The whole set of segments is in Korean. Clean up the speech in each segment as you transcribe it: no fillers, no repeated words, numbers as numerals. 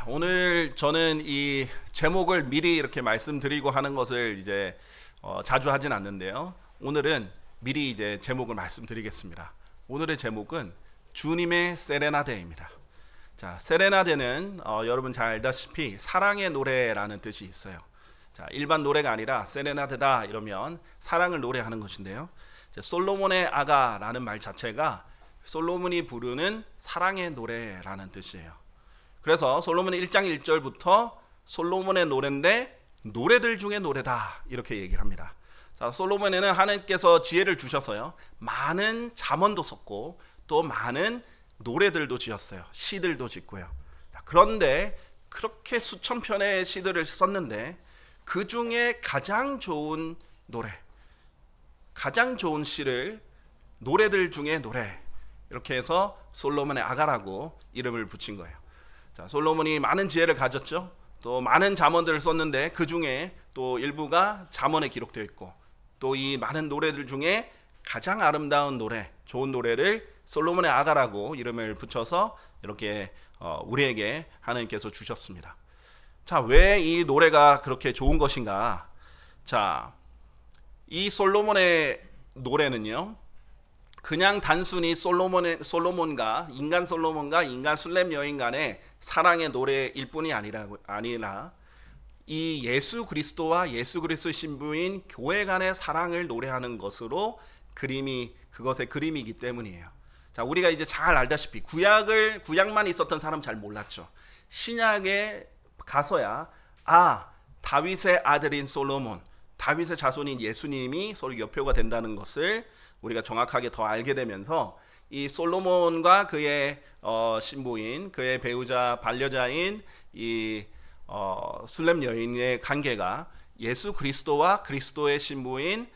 오늘 저는 이 제목을 미리 이렇게 말씀드리고 하는 것을 이제 자주 하진 않는데요. 오늘은 미리 이제 제목을 말씀드리겠습니다. 오늘의 제목은 주님의 세레나데입니다. 자, 세레나데는 여러분 잘 알다시피 사랑의 노래라는 뜻이 있어요. 자, 일반 노래가 아니라 세레나데다 이러면 사랑을 노래하는 것인데요. 솔로몬의 아가라는 말 자체가 솔로몬이 부르는 사랑의 노래라는 뜻이에요. 그래서 솔로몬의 1장 1절부터 솔로몬의 노래인데 노래들 중에 노래다 이렇게 얘기를 합니다. 자, 솔로몬에는 하나님께서 지혜를 주셔서요, 많은 잠언도 썼고 또 많은 노래들도 지었어요. 시들도 짓고요. 그런데 그렇게 수천 편의 시들을 썼는데 그 중에 가장 좋은 노래, 가장 좋은 시를 노래들 중에 노래, 이렇게 해서 솔로몬의 아가라고 이름을 붙인 거예요. 자, 솔로몬이 많은 지혜를 가졌죠. 또 많은 잠언들을 썼는데 그 중에 또 일부가 잠언에 기록되어 있고 또 이 많은 노래들 중에 가장 아름다운 노래, 좋은 노래를 솔로몬의 아가라고 이름을 붙여서 이렇게 우리에게 하나님께서 주셨습니다. 자, 왜 이 노래가 그렇게 좋은 것인가? 자, 이 솔로몬의 노래는요, 그냥 단순히 솔로몬과 인간 술렘 여인 간의 사랑의 노래일 뿐이 아니라 이 예수 그리스도와 예수 그리스도의 신부인 교회 간의 사랑을 노래하는 것으로 그것의 그림이기 때문이에요. 자, 우리가 이제 잘 알다시피 구약만 있었던 사람 잘 몰랐죠. 신약에 가서야 다윗의 아들인 솔로몬, 다윗의 자손인 예수님이 서로 여표가 된다는 것을 우리가 정확하게 더 알게 되면서 이 솔로몬과 그의 신부인, 그의 배우자 반려자인 이 술렘 여인의 관계가 예수 그리스도와 그리스도의 신부인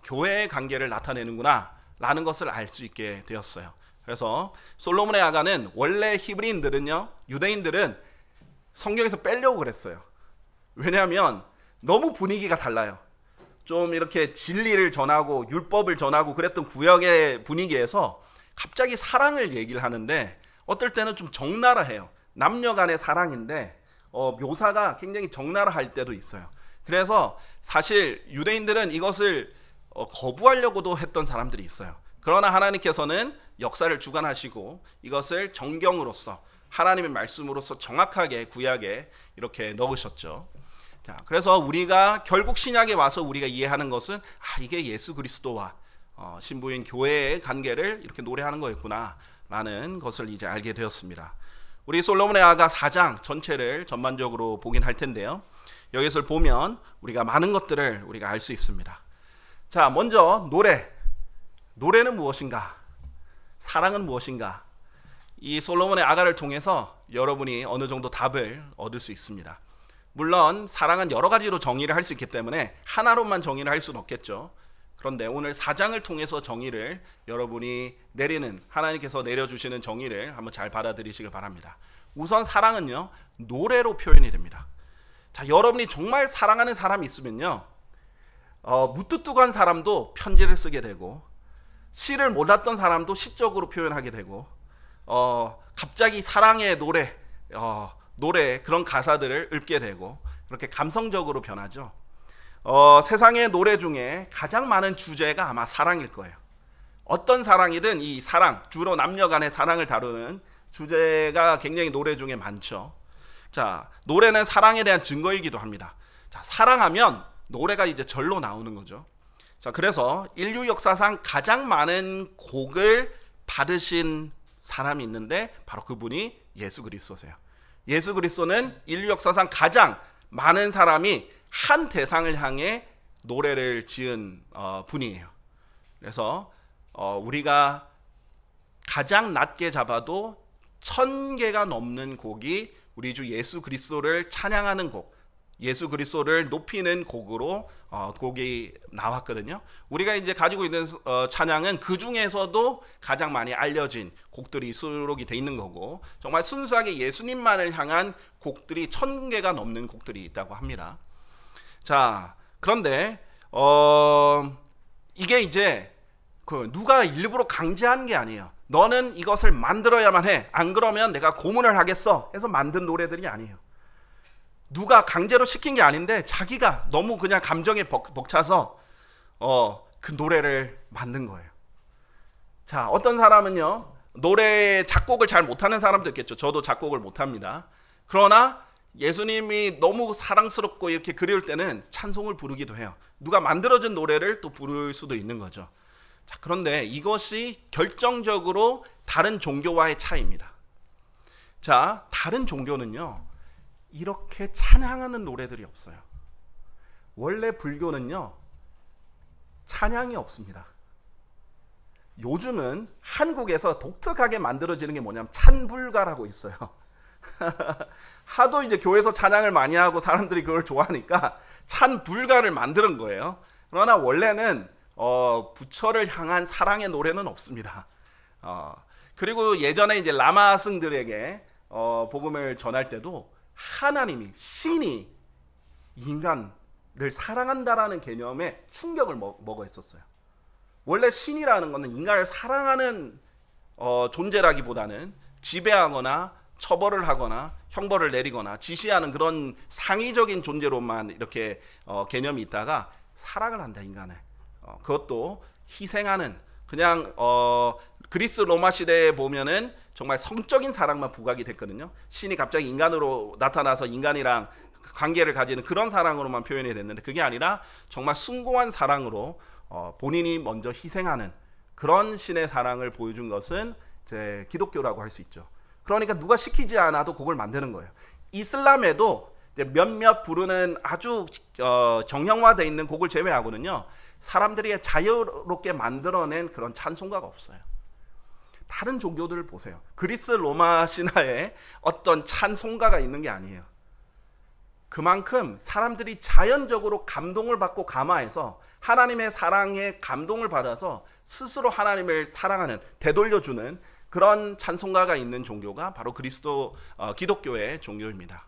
교회의 관계를 나타내는구나 라는 것을 알 수 있게 되었어요. 그래서 솔로몬의 아가는 원래 히브리인들은요, 유대인들은 성경에서 빼려고 그랬어요. 왜냐하면 너무 분위기가 달라요. 좀 이렇게 진리를 전하고 율법을 전하고 그랬던 구약의 분위기에서 갑자기 사랑을 얘기를 하는데 어떨 때는 좀 적나라해요. 남녀 간의 사랑인데 묘사가 굉장히 적나라할 때도 있어요. 그래서 사실 유대인들은 이것을 거부하려고도 했던 사람들이 있어요. 그러나 하나님께서는 역사를 주관하시고 이것을 정경으로서, 하나님의 말씀으로서 정확하게 구약에 이렇게 넣으셨죠. 자, 그래서 우리가 결국 신약에 와서 우리가 이해하는 것은 이게 예수 그리스도와 신부인 교회의 관계를 이렇게 노래하는 거였구나 라는 것을 이제 알게 되었습니다. 우리 솔로몬의 아가 4장 전체를 전반적으로 보긴 할 텐데요, 여기서 보면 우리가 많은 것들을 우리가 알 수 있습니다. 자, 먼저 노래는 무엇인가? 사랑은 무엇인가? 이 솔로몬의 아가를 통해서 여러분이 어느 정도 답을 얻을 수 있습니다. 물론 사랑은 여러 가지로 정의를 할 수 있기 때문에 하나로만 정의를 할 수는 없겠죠. 그런데 오늘 4장을 통해서 정의를 여러분이 하나님께서 내려주시는 정의를 한번 잘 받아들이시길 바랍니다. 우선 사랑은요, 노래로 표현이 됩니다. 자, 여러분이 정말 사랑하는 사람이 있으면요, 무뚝뚝한 사람도 편지를 쓰게 되고 시를 몰랐던 사람도 시적으로 표현하게 되고 갑자기 사랑의 노래 그런 가사들을 읊게 되고 그렇게 감성적으로 변하죠. 세상의 노래 중에 가장 많은 주제가 아마 사랑일 거예요. 어떤 사랑이든 이 사랑, 주로 남녀 간의 사랑을 다루는 주제가 굉장히 노래 중에 많죠. 자, 노래는 사랑에 대한 증거이기도 합니다. 자, 사랑하면 노래가 이제 절로 나오는 거죠. 자, 그래서 인류 역사상 가장 많은 곡을 받으신 사람이 있는데 바로 그분이 예수 그리스도세요. 예수 그리스도는 인류 역사상 가장 많은 사람이 한 대상을 향해 노래를 지은 분이에요. 그래서 우리가 가장 낮게 잡아도 1000개가 넘는 곡이 우리 주 예수 그리스도를 찬양하는 곡, 예수 그리스도를 높이는 곡으로 곡이 나왔거든요. 우리가 이제 가지고 있는 찬양은 그 중에서도 가장 많이 알려진 곡들이 수록이 돼 있는 거고, 정말 순수하게 예수님만을 향한 곡들이 1000개가 넘는 곡들이 있다고 합니다. 자, 그런데 이게 이제 누가 일부러 강제한 게 아니에요. 너는 이것을 만들어야만 해. 안 그러면 내가 고문을 하겠어. 해서 만든 노래들이 아니에요. 누가 강제로 시킨 게 아닌데 자기가 너무 그냥 감정에 벅차서 그 노래를 만든 거예요. 자, 어떤 사람은요, 노래 작곡을 잘 못하는 사람도 있겠죠. 저도 작곡을 못합니다. 그러나 예수님이 너무 사랑스럽고 이렇게 그리울 때는 찬송을 부르기도 해요. 누가 만들어준 노래를 또 부를 수도 있는 거죠. 자, 그런데 이것이 결정적으로 다른 종교와의 차이입니다. 자, 다른 종교는요, 이렇게 찬양하는 노래들이 없어요. 원래 불교는요, 찬양이 없습니다. 요즘은 한국에서 독특하게 만들어지는 게 뭐냐면 찬불가라고 있어요. 하도 이제 교회에서 찬양을 많이 하고 사람들이 그걸 좋아하니까 찬불가를 만드는 거예요. 그러나 원래는 부처를 향한 사랑의 노래는 없습니다. 그리고 예전에 이제 라마승들에게 복음을 전할 때도 하나님이, 신이 인간을 사랑한다라는 개념에 충격을 먹어 있었어요. 원래 신이라는 것은 인간을 사랑하는 존재라기보다는 지배하거나 처벌을 하거나 형벌을 내리거나 지시하는 그런 상위적인 존재로만 이렇게 개념이 있다가 사랑을 한다, 인간을. 그것도 희생하는, 그냥 그리스 로마 시대에 보면은 정말 성적인 사랑만 부각이 됐거든요. 신이 갑자기 인간으로 나타나서 인간이랑 관계를 가지는 그런 사랑으로만 표현이 됐는데, 그게 아니라 정말 숭고한 사랑으로 본인이 먼저 희생하는 그런 신의 사랑을 보여준 것은 이제 기독교라고 할 수 있죠. 그러니까 누가 시키지 않아도 곡을 만드는 거예요. 이슬람에도 몇몇 부르는 아주 정형화되어 있는 곡을 제외하고는요, 사람들이 자유롭게 만들어낸 그런 찬송가가 없어요. 다른 종교들을 보세요. 그리스 로마 신화에 어떤 찬송가가 있는 게 아니에요. 그만큼 사람들이 자연적으로 감동을 받고 감화해서 하나님의 사랑에 감동을 받아서 스스로 하나님을 사랑하는, 되돌려주는 그런 찬송가가 있는 종교가 바로 기독교의 종교입니다.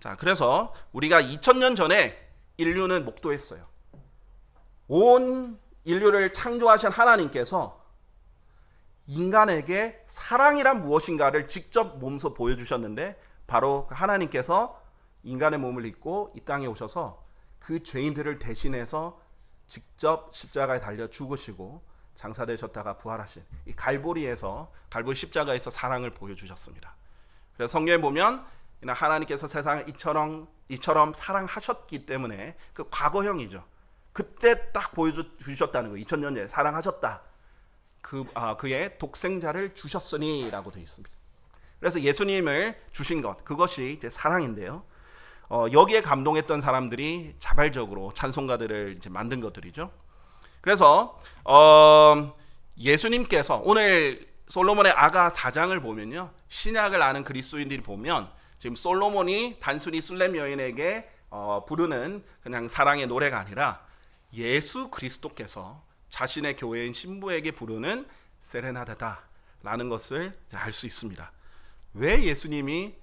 자, 그래서 우리가 2000년 전에 인류는 목도했어요. 온 인류를 창조하신 하나님께서 인간에게 사랑이란 무엇인가를 직접 몸소 보여주셨는데, 바로 하나님께서 인간의 몸을 입고 이 땅에 오셔서 그 죄인들을 대신해서 직접 십자가에 달려 죽으시고 장사되셨다가 부활하신 이 갈보리 십자가에서 사랑을 보여주셨습니다. 그래서 성경에 보면 하나님께서 세상을 이처럼 사랑하셨기 때문에 그 과거형이죠. 그때 딱 보여주셨다는 거예요. 2000년 전에 사랑하셨다. 그의 독생자를 주셨으니 라고 되어 있습니다. 그래서 예수님을 주신 것, 그것이 이제 사랑인데요. 여기에 감동했던 사람들이 자발적으로 찬송가들을 이제 만든 것들이죠. 그래서 예수님께서 오늘 솔로몬의 아가 4장을 보면요, 신약을 아는 그리스도인들이 보면 지금 솔로몬이 단순히 술렘 여인에게 부르는 그냥 사랑의 노래가 아니라 예수 그리스도께서 자신의 교회인 신부에게 부르는 세레나데다라는 것을 알 수 있습니다. 왜 예수님이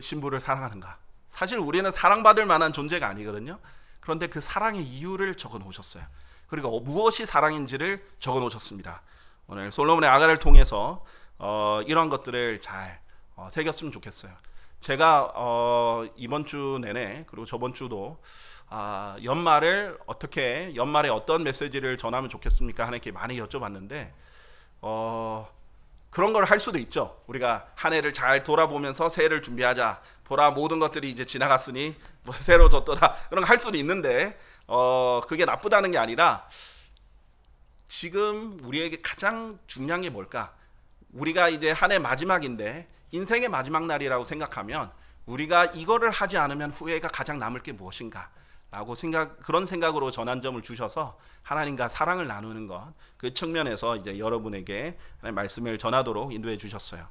신부를 사랑하는가? 사실 우리는 사랑받을 만한 존재가 아니거든요. 그런데 그 사랑의 이유를 적어 놓으셨어요. 그리고 무엇이 사랑인지를 적어 놓으셨습니다. 오늘 솔로몬의 아가를 통해서 이런 것들을 잘 새겼으면 좋겠어요. 제가 이번 주 내내, 그리고 저번 주도 연말에 어떤 메시지를 전하면 좋겠습니까? 하는 게 많이 여쭤봤는데 그런 걸 할 수도 있죠. 우리가 한 해를 잘 돌아보면서 새해를 준비하자. 보라, 모든 것들이 이제 지나갔으니 새로워졌더라. 그런 거 할 수는 있는데 그게 나쁘다는 게 아니라 지금 우리에게 가장 중요한 게 뭘까? 우리가 이제 한 해 마지막인데 인생의 마지막 날이라고 생각하면 우리가 이거를 하지 않으면 후회가 가장 남을 게 무엇인가? 라고 그런 생각으로 전환점을 주셔서 하나님과 사랑을 나누는 것, 그 측면에서 이제 여러분에게 말씀을 전하도록 인도해 주셨어요.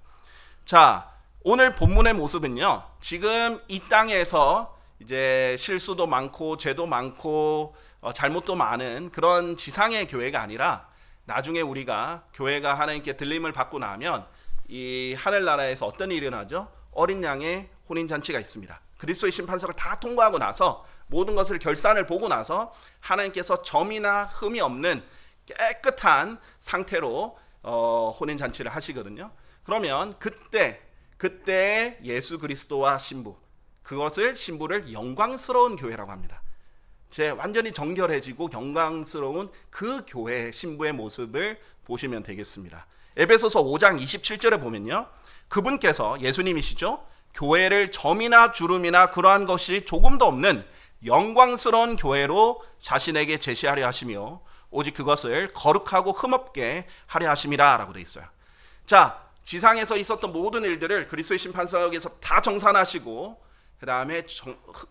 자, 오늘 본문의 모습은요, 지금 이 땅에서 이제 실수도 많고 죄도 많고 잘못도 많은 그런 지상의 교회가 아니라 나중에 우리가 교회가 하나님께 들림을 받고 나면 이 하늘나라에서 어떤 일이 일어나죠? 어린 양의 혼인잔치가 있습니다. 그리스도의 심판석을 다 통과하고 나서 모든 것을 결산을 보고 나서 하나님께서 점이나 흠이 없는 깨끗한 상태로 혼인 잔치를 하시거든요. 그러면 그때 예수 그리스도와 신부를 영광스러운 교회라고 합니다. 완전히 정결해지고 영광스러운 그 교회 신부의 모습을 보시면 되겠습니다. 에베소서 5장 27절에 보면요, 그분께서, 예수님이시죠, 교회를 점이나 주름이나 그러한 것이 조금도 없는 영광스러운 교회로 자신에게 제시하려 하시며 오직 그것을 거룩하고 흠없게 하려 하심이라 라고 되어 있어요. 자, 지상에서 있었던 모든 일들을 그리스도의 심판석에서 다 정산하시고 그 다음에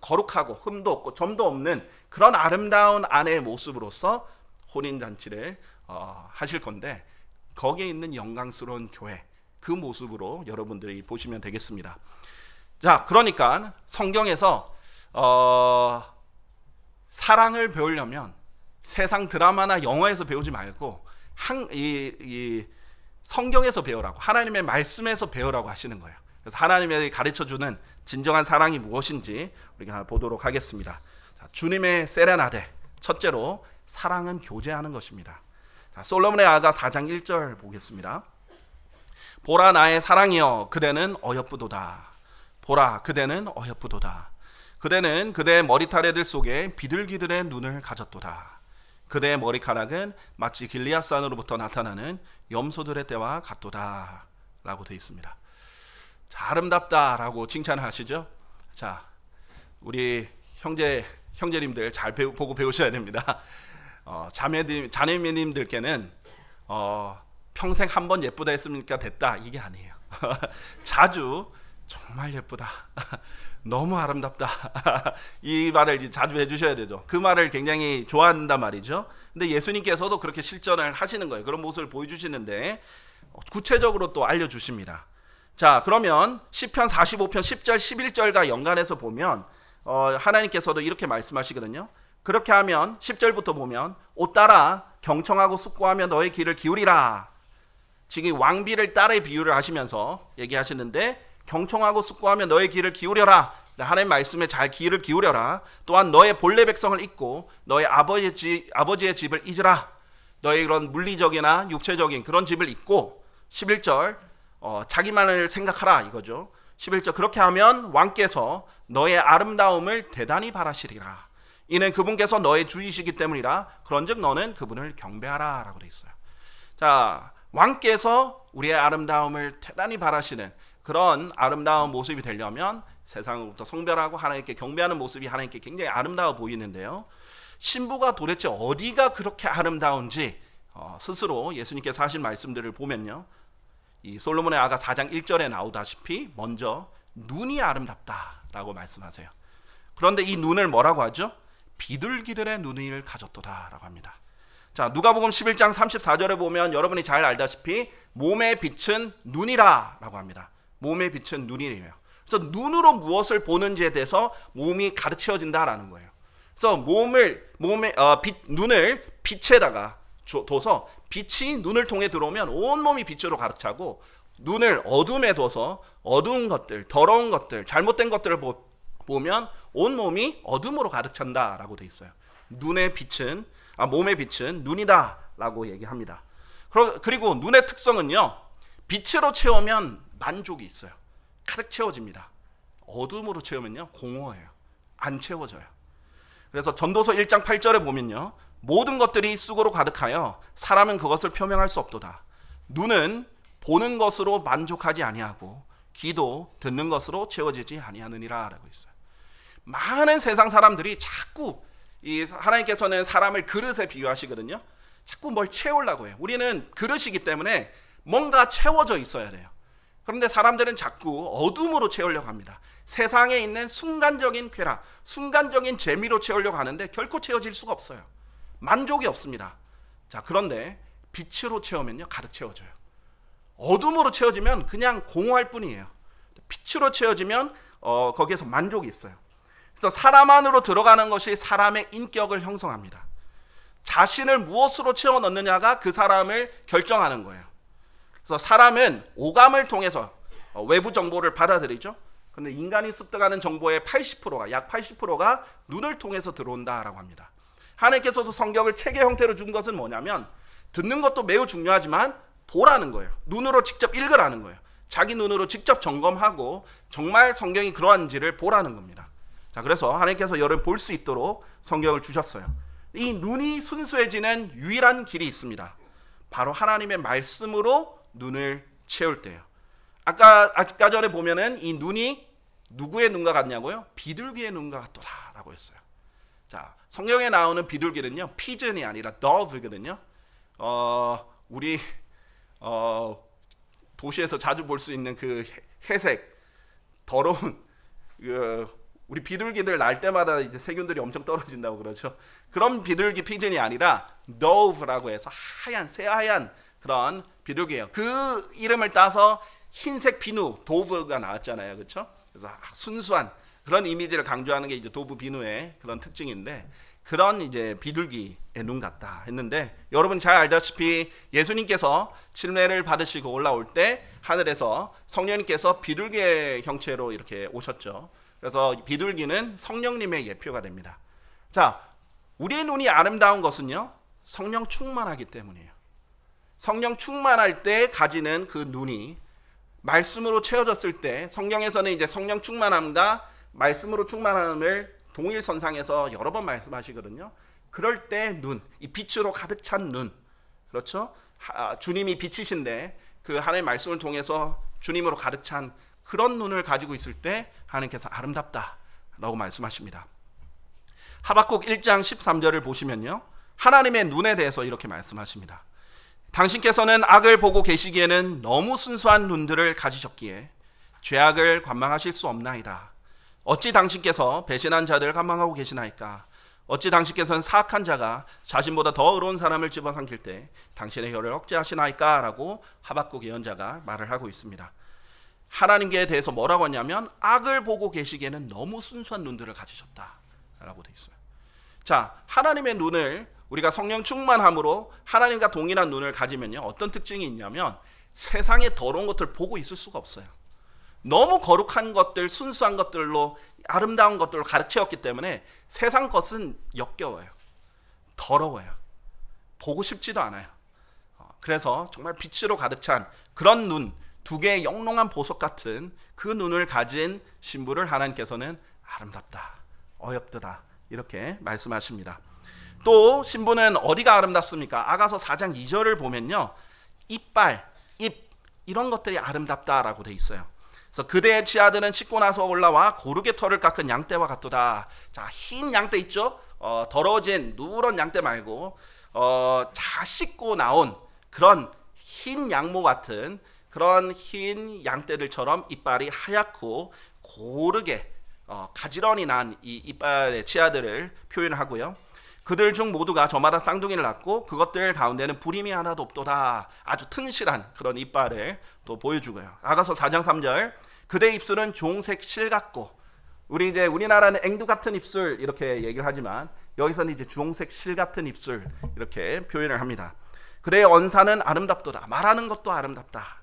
거룩하고 흠도 없고 점도 없는 그런 아름다운 아내의 모습으로서 혼인잔치를 하실 건데, 거기에 있는 영광스러운 교회, 그 모습으로 여러분들이 보시면 되겠습니다. 자, 그러니까 성경에서 사랑을 배우려면 세상 드라마나 영화에서 배우지 말고 성경에서 배우라고, 하나님의 말씀에서 배우라고 하시는 거예요. 그래서 하나님이 가르쳐주는 진정한 사랑이 무엇인지 우리가 보도록 하겠습니다. 자, 주님의 세레나데, 첫째로 사랑은 교제하는 것입니다. 자, 솔로몬의 아가 4장 1절 보겠습니다. 보라 나의 사랑이여 그대는 어여쁘도다. 보라 그대는 어여쁘도다. 그대는 그대의 머리타래들 속에 비둘기들의 눈을 가졌도다. 그대의 머리카락은 마치 길리앗산으로부터 나타나는 염소들의 떼와 같도다 라고 되어 있습니다. 자, 아름답다라고 칭찬을 하시죠. 자, 우리 형제님들 잘 보고 배우셔야 됩니다. 자매님들께는 평생 한 번 예쁘다 했으니까 됐다, 이게 아니에요. 자주 정말 예쁘다, 너무 아름답다, 이 말을 자주 해주셔야 되죠. 그 말을 굉장히 좋아한단 말이죠. 근데 예수님께서도 그렇게 실천을 하시는 거예요. 그런 모습을 보여주시는데 구체적으로 또 알려주십니다. 자, 그러면 시편 45편 10절 11절과 연관해서 보면 하나님께서도 이렇게 말씀하시거든요. 그렇게 하면 10절부터 보면 옷 따라 경청하고 숙고하며 너의 귀를 기울이라. 지금 왕비를 딸의 비유를 하시면서 얘기하시는데, 경청하고 숙고하며 너의 귀를 기울여라. 하나님 말씀에 잘 귀를 기울여라. 또한 너의 본래 백성을 잊고 너의 아버지의 집을 잊으라. 너의 그런 물리적이나 육체적인 그런 집을 잊고, 11절 자기만을 생각하라 이거죠. 11절 그렇게 하면 왕께서 너의 아름다움을 대단히 바라시리라. 이는 그분께서 너의 주이시기 때문이라. 그런즉 너는 그분을 경배하라 라고 되어 있어요. 자, 왕께서 우리의 아름다움을 대단히 바라시는 그런 아름다운 모습이 되려면 세상으로부터 성별하고 하나님께 경배하는 모습이 하나님께 굉장히 아름다워 보이는데요, 신부가 도대체 어디가 그렇게 아름다운지 스스로 예수님께서 하신 말씀들을 보면요, 이 솔로몬의 아가 4장 1절에 나오다시피 먼저 눈이 아름답다라고 말씀하세요. 그런데 이 눈을 뭐라고 하죠? 비둘기들의 눈을 가졌도다 라고 합니다. 자, 누가복음 11장 34절에 보면 여러분이 잘 알다시피 몸의 빛은 눈이라 라고 합니다. 몸의 빛은 눈이래요. 그래서 눈으로 무엇을 보는지에 대해서 몸이 가르쳐진다라는 거예요. 그래서 눈을 빛에다가 둬서 빛이 눈을 통해 들어오면 온몸이 빛으로 가득 차고, 눈을 어둠에 둬서 어두운 것들, 더러운 것들, 잘못된 것들을 보면 온몸이 어둠으로 가득 찬다라고 돼 있어요. 몸의 빛은 눈이다라고 얘기합니다. 그리고 눈의 특성은요, 빛으로 채우면 만족이 있어요. 가득 채워집니다. 어둠으로 채우면요, 공허해요. 안 채워져요. 그래서 전도서 1장 8절에 보면요, 모든 것들이 쑥으로 가득하여 사람은 그것을 표명할 수 없도다. 눈은 보는 것으로 만족하지 아니하고 귀도 듣는 것으로 채워지지 아니하느니라 라고 있어요. 많은 세상 사람들이 자꾸, 하나님께서는 사람을 그릇에 비유하시거든요. 자꾸 뭘 채우려고 해요. 우리는 그릇이기 때문에 뭔가 채워져 있어야 돼요. 그런데 사람들은 자꾸 어둠으로 채우려고 합니다. 세상에 있는 순간적인 쾌락, 순간적인 재미로 채우려고 하는데 결코 채워질 수가 없어요. 만족이 없습니다. 자, 그런데 빛으로 채우면요, 가득 채워져요. 어둠으로 채워지면 그냥 공허할 뿐이에요. 빛으로 채워지면 거기에서 만족이 있어요. 그래서 사람 안으로 들어가는 것이 사람의 인격을 형성합니다. 자신을 무엇으로 채워 넣느냐가 그 사람을 결정하는 거예요. 그래서 사람은 오감을 통해서 외부 정보를 받아들이죠. 그런데 인간이 습득하는 정보의 약 80%가 눈을 통해서 들어온다라고 합니다. 하나님께서도 성경을 책의 형태로 준 것은 뭐냐면, 듣는 것도 매우 중요하지만 보라는 거예요. 눈으로 직접 읽으라는 거예요. 자기 눈으로 직접 점검하고 정말 성경이 그러한지를 보라는 겁니다. 자, 그래서 하나님께서 여러분 볼 수 있도록 성경을 주셨어요. 이 눈이 순수해지는 유일한 길이 있습니다. 바로 하나님의 말씀으로 눈을 채울 때예요. 아까 전에 보면은 이 눈이 누구의 눈과 같냐고요? 비둘기의 눈과 같더라라고 했어요. 자, 성경에 나오는 비둘기는요, 피전이 아니라 dove거든요. 우리 도시에서 자주 볼 수 있는 그 회색 더러운 우리 비둘기들 날 때마다 이제 세균들이 엄청 떨어진다고 그러죠. 그런 비둘기 피전이 아니라 dove라고 해서 하얀 새하얀 그런 비둘기예요. 그 이름을 따서 흰색 비누 도브가 나왔잖아요, 그렇죠? 그래서 순수한 그런 이미지를 강조하는 게 이제 도브 비누의 그런 특징인데, 그런 이제 비둘기의 눈 같다 했는데, 여러분 잘 알다시피 예수님께서 침례를 받으시고 올라올 때 하늘에서 성령님께서 비둘기의 형체로 이렇게 오셨죠. 그래서 비둘기는 성령님의 예표가 됩니다. 자, 우리의 눈이 아름다운 것은요, 성령 충만하기 때문이에요. 성령 충만할 때 가지는 그 눈이 말씀으로 채워졌을 때, 성경에서는 이제 성령 충만함과 말씀으로 충만함을 동일선상에서 여러 번 말씀하시거든요. 그럴 때 눈, 이 빛으로 가득 찬 눈, 그렇죠? 주님이 빛이신데 그 하나님의 말씀을 통해서 주님으로 가득 찬 그런 눈을 가지고 있을 때 하나님께서 아름답다라고 말씀하십니다. 하박국 1장 13절을 보시면요, 하나님의 눈에 대해서 이렇게 말씀하십니다. 당신께서는 악을 보고 계시기에는 너무 순수한 눈들을 가지셨기에 죄악을 관망하실 수 없나이다. 어찌 당신께서 배신한 자들을 관망하고 계시나이까? 어찌 당신께서는 사악한 자가 자신보다 더 의로운 사람을 집어삼킬 때 당신의 혀를 억제하시나이까? 라고 하박국 예언자가 말을 하고 있습니다. 하나님께 대해서 뭐라고 하냐면 악을 보고 계시기에는 너무 순수한 눈들을 가지셨다 라고 돼 있어요. 자, 하나님의 눈을 우리가 성령 충만함으로 하나님과 동일한 눈을 가지면요, 어떤 특징이 있냐면 세상의 더러운 것들을 보고 있을 수가 없어요. 너무 거룩한 것들, 순수한 것들로, 아름다운 것들로 가득 채웠기 때문에 세상 것은 역겨워요. 더러워요. 보고 싶지도 않아요. 그래서 정말 빛으로 가득 찬 그런 눈, 두 개의 영롱한 보석 같은 그 눈을 가진 신부를 하나님께서는 아름답다, 어엽더라 이렇게 말씀하십니다. 또 신부는 어디가 아름답습니까? 아가서 4장 2절을 보면요, 이빨, 입 이런 것들이 아름답다라고 돼 있어요. 그래서 그대의 치아들은 씻고 나서 올라와 고르게 털을 깎은 양떼와 같도다. 자, 흰 양떼 있죠? 더러워진 누런 양떼 말고 잘 씻고 나온 그런 흰 양모 같은 그런 흰 양떼들처럼 이빨이 하얗고 고르게 가지런히 난 이 이빨의 치아들을 표현하고요. 그들 중 모두가 저마다 쌍둥이를 낳고 그것들 가운데는 불임이 하나도 없도다. 아주 튼실한 그런 이빨을 또 보여주고요. 아가서 4장 3절, 그대 입술은 종색 실 같고, 우리나라는 앵두 같은 입술 이렇게 얘기를 하지만 여기서는 이제 주홍색 실 같은 입술 이렇게 표현을 합니다. 그대의 언사는 아름답도다. 말하는 것도 아름답다.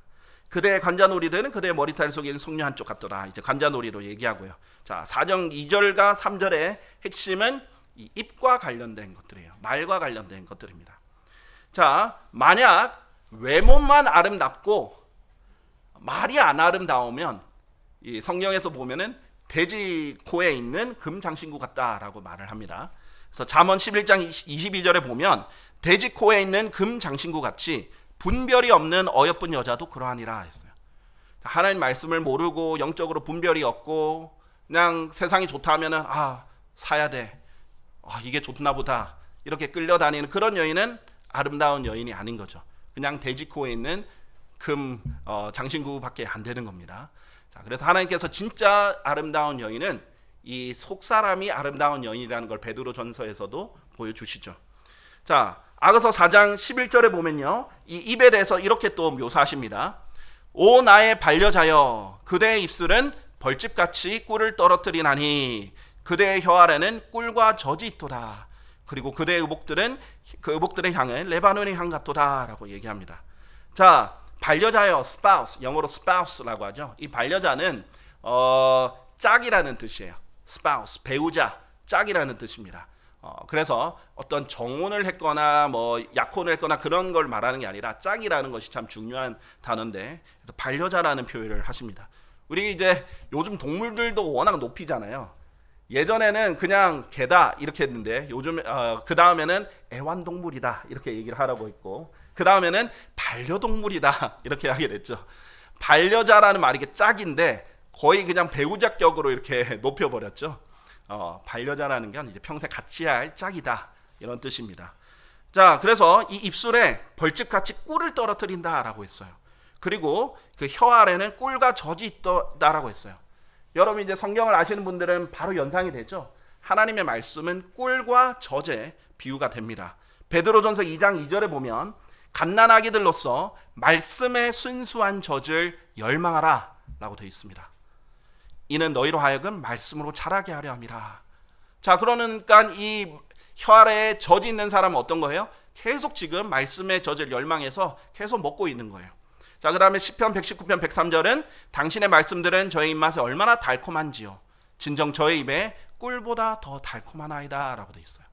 그대의 관자놀이들은 그대의 머리털 속에 있는 석류 한쪽 같더라. 이제 관자놀이로 얘기하고요. 자, 4장 2절과 3절의 핵심은 이 입과 관련된 것들이에요. 말과 관련된 것들입니다. 자, 만약 외모만 아름답고 말이 안 아름다우면 이 성경에서 보면은 돼지 코에 있는 금 장신구 같다라고 말을 합니다. 그래서 잠언 11장 22절에 보면 돼지 코에 있는 금 장신구 같이 분별이 없는 어여쁜 여자도 그러하니라 했어요. 하나님 말씀을 모르고 영적으로 분별이 없고 그냥 세상이 좋다 하면은 사야 돼. 이게 좋나 보다. 이렇게 끌려다니는 그런 여인은 아름다운 여인이 아닌 거죠. 그냥 돼지 코에 있는 금 장신구밖에 안 되는 겁니다. 자, 그래서 하나님께서 진짜 아름다운 여인은 이 속사람이 아름다운 여인이라는 걸 베드로전서에서도 보여주시죠. 자, 아가서 4장 11절에 보면요, 이 입에 대해서 이렇게 또 묘사하십니다. 오 나의 반려자여, 그대의 입술은 벌집같이 꿀을 떨어뜨리나니 그대의 혀 아래는 꿀과 젖이 있도다. 그리고 그대의 의복들은 그 의복들의 향은 레바논의 향 같도다라고 얘기합니다. 자, 반려자여, spouse, 영어로 spouse라고 하죠. 이 반려자는 짝이라는 뜻이에요. spouse, 배우자, 짝이라는 뜻입니다. 그래서 어떤 정혼을 했거나 뭐 약혼을 했거나 그런 걸 말하는 게 아니라 짝이라는 것이 참 중요한 단어인데 반려자라는 표현을 하십니다. 우리 이제 요즘 동물들도 워낙 높이잖아요. 예전에는 그냥 개다 이렇게 했는데 요즘 그 다음에는 애완동물이다 이렇게 얘기를 하라고 했고 그 다음에는 반려동물이다 이렇게 하게 됐죠. 반려자라는 말이 이게 짝인데 거의 그냥 배우자격으로 이렇게 높여버렸죠. 반려자라는 건 이제 평생 같이 할 짝이다 이런 뜻입니다. 자, 그래서 이 입술에 벌집같이 꿀을 떨어뜨린다라고 했어요. 그리고 그 혀 아래는 꿀과 젖이 있다라고 했어요. 여러분 이제 성경을 아시는 분들은 바로 연상이 되죠. 하나님의 말씀은 꿀과 젖의 비유가 됩니다. 베드로전서 2장 2절에 보면 갓난아기들로서 말씀의 순수한 젖을 열망하라 라고 되어 있습니다. 이는 너희로 하여금 말씀으로 자라게 하려 함이라. 자, 그러니까 이 혀 아래에 젖이 있는 사람은 어떤 거예요? 계속 지금 말씀의 젖을 열망해서 계속 먹고 있는 거예요. 자, 그 다음에 시편 119편 103절은 당신의 말씀들은 저의 입맛에 얼마나 달콤한지요. 진정 저의 입에 꿀보다 더 달콤하나이다 라고 되어 있어요.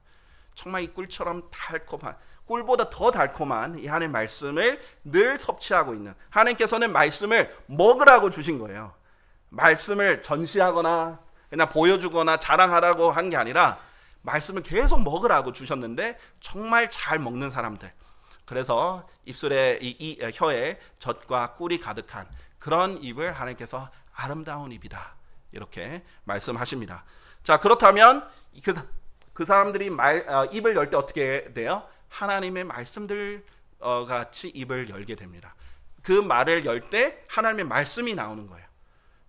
정말 이 꿀처럼 달콤한, 꿀보다 더 달콤한 이 하나님의 말씀을 늘 섭취하고 있는, 하나님께서는 말씀을 먹으라고 주신 거예요. 말씀을 전시하거나 그냥 보여주거나 자랑하라고 한 게 아니라 말씀을 계속 먹으라고 주셨는데 정말 잘 먹는 사람들, 그래서 입술에 이 혀에 젖과 꿀이 가득한 그런 입을 하나님께서 아름다운 입이다 이렇게 말씀하십니다. 자, 그렇다면 그 사람들이 입을 열 때 어떻게 돼요? 하나님의 말씀들 같이 입을 열게 됩니다. 그 말을 열 때 하나님의 말씀이 나오는 거예요.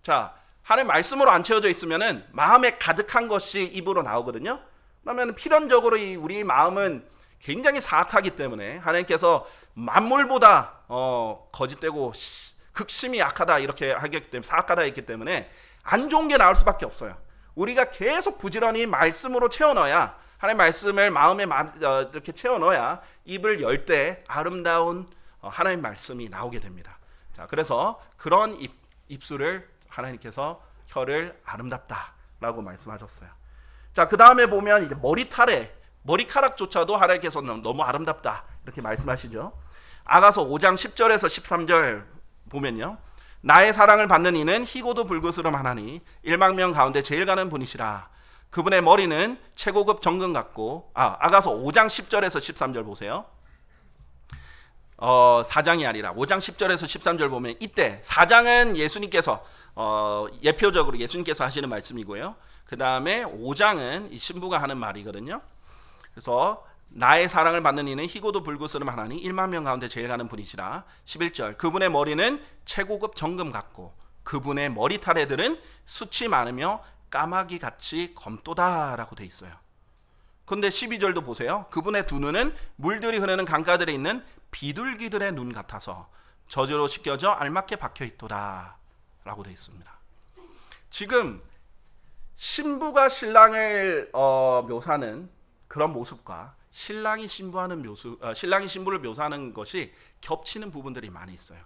자, 하나님 말씀으로 안 채워져 있으면은 마음에 가득한 것이 입으로 나오거든요. 그러면 필연적으로 우리 마음은 굉장히 사악하기 때문에 하나님께서 만물보다 거짓되고 극심히 약하다 이렇게 하기 때문에, 사악하다 했기 때문에 안 좋은 게 나올 수밖에 없어요. 우리가 계속 부지런히 말씀으로 채워 넣어야, 하나님 말씀을 마음에 이렇게 채워 넣어야 입을 열 때 아름다운 하나님 말씀이 나오게 됩니다. 자, 그래서 그런 입술을 하나님께서 혀를 아름답다라고 말씀하셨어요. 자, 그 다음에 보면 이제 머리카락조차도 하나님께서 너무 아름답다 이렇게 말씀하시죠. 아가서 5장 10절에서 13절 보면요, 나의 사랑을 받는 이는 희고도 불그스름하나니 1만 명 가운데 제일 가는 분이시라. 그분의 머리는 최고급 정금 같고, 아가서 5장 10절에서 13절 보세요. 4장이 아니라 5장 10절에서 13절 보면, 이때 4장은 예수님께서 예표적으로 예수님께서 하시는 말씀이고요. 그 다음에 5장은 이 신부가 하는 말이거든요. 그래서 나의 사랑을 받는 이는 희고도 불그스름하나니 1만 명 가운데 제일 가는 분이시라. 11절, 그분의 머리는 최고급 정금 같고 그분의 머리털애들은 숱이 많으며 까마귀 같이 검도다라고 돼 있어요. 그런데 12절도 보세요. 그분의 두 눈은 물들이 흐르는 강가들에 있는 비둘기들의 눈 같아서 저주로 씻겨져 알맞게 박혀 있도다 라고 돼 있습니다. 지금 신부가 신랑을 묘사하는 그런 모습과 신랑이 신부를 묘사하는 것이 겹치는 부분들이 많이 있어요.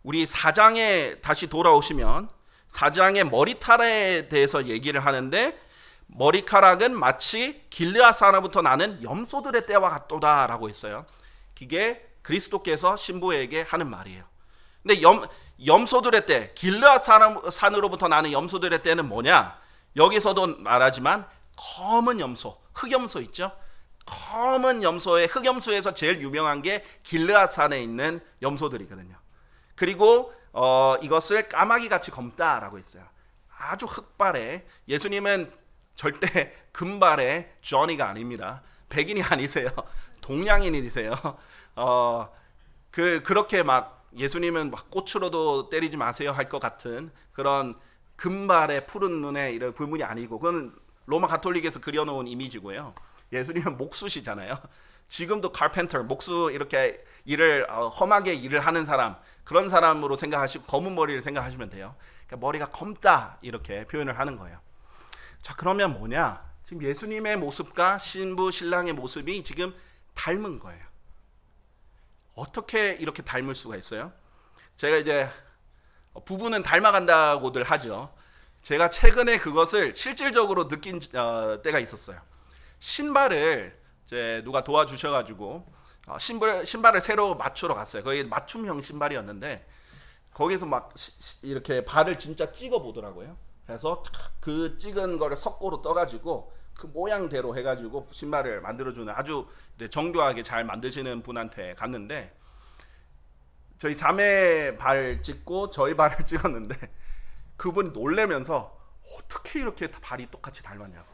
우리 4장에 다시 돌아오시면 4장의 머리털에 대해서 얘기를 하는데, 머리카락은 마치 길르앗 산으로부터 나는 염소들의 떼와 같도다라고 했어요. 이게 그리스도께서 신부에게 하는 말이에요. 근데 염소들의 떼, 길르앗 산으로부터 나는 염소들의 떼는 뭐냐? 여기서도 말하지만 검은 염소, 흑염소 있죠? 검은 염소의, 흑염소에서 제일 유명한 게 길르앗 산에 있는 염소들이거든요. 그리고 이것을 까마귀 같이 검다라고 했어요. 아주 흑발에, 예수님은 절대 금발의 조니가 아닙니다. 백인이 아니세요. 동양인이세요. 그렇게 막 예수님은 막 꽃으로도 때리지 마세요 할 것 같은 그런 금발의 푸른 눈에 이런 불문이 아니고, 그건 로마 가톨릭에서 그려놓은 이미지고요. 예수님은 목수시잖아요. 지금도 카펜터, 목수 이렇게 일을 험하게 일을 하는 사람, 그런 사람으로 생각하시고 검은 머리를 생각하시면 돼요. 그러니까 머리가 검다 이렇게 표현을 하는 거예요. 자, 그러면 뭐냐? 지금 예수님의 모습과 신부 신랑의 모습이 지금 닮은 거예요. 어떻게 이렇게 닮을 수가 있어요? 제가 이제 부부는 닮아간다고들 하죠. 제가 최근에 그것을 실질적으로 느낀 때가 있었어요. 신발을 이제 누가 도와주셔가지고 신발을 새로 맞추러 갔어요. 거기 맞춤형 신발이었는데 거기서 막 이렇게 발을 진짜 찍어 보더라고요. 그래서 그 찍은 거를 석고로 떠가지고 그 모양대로 해가지고 신발을 만들어주는 아주 정교하게 잘 만드시는 분한테 갔는데 저희 자매 발 찍고 저희 발을 찍었는데 그분이 놀래면서 어떻게 이렇게 발이 똑같이 닮았냐고.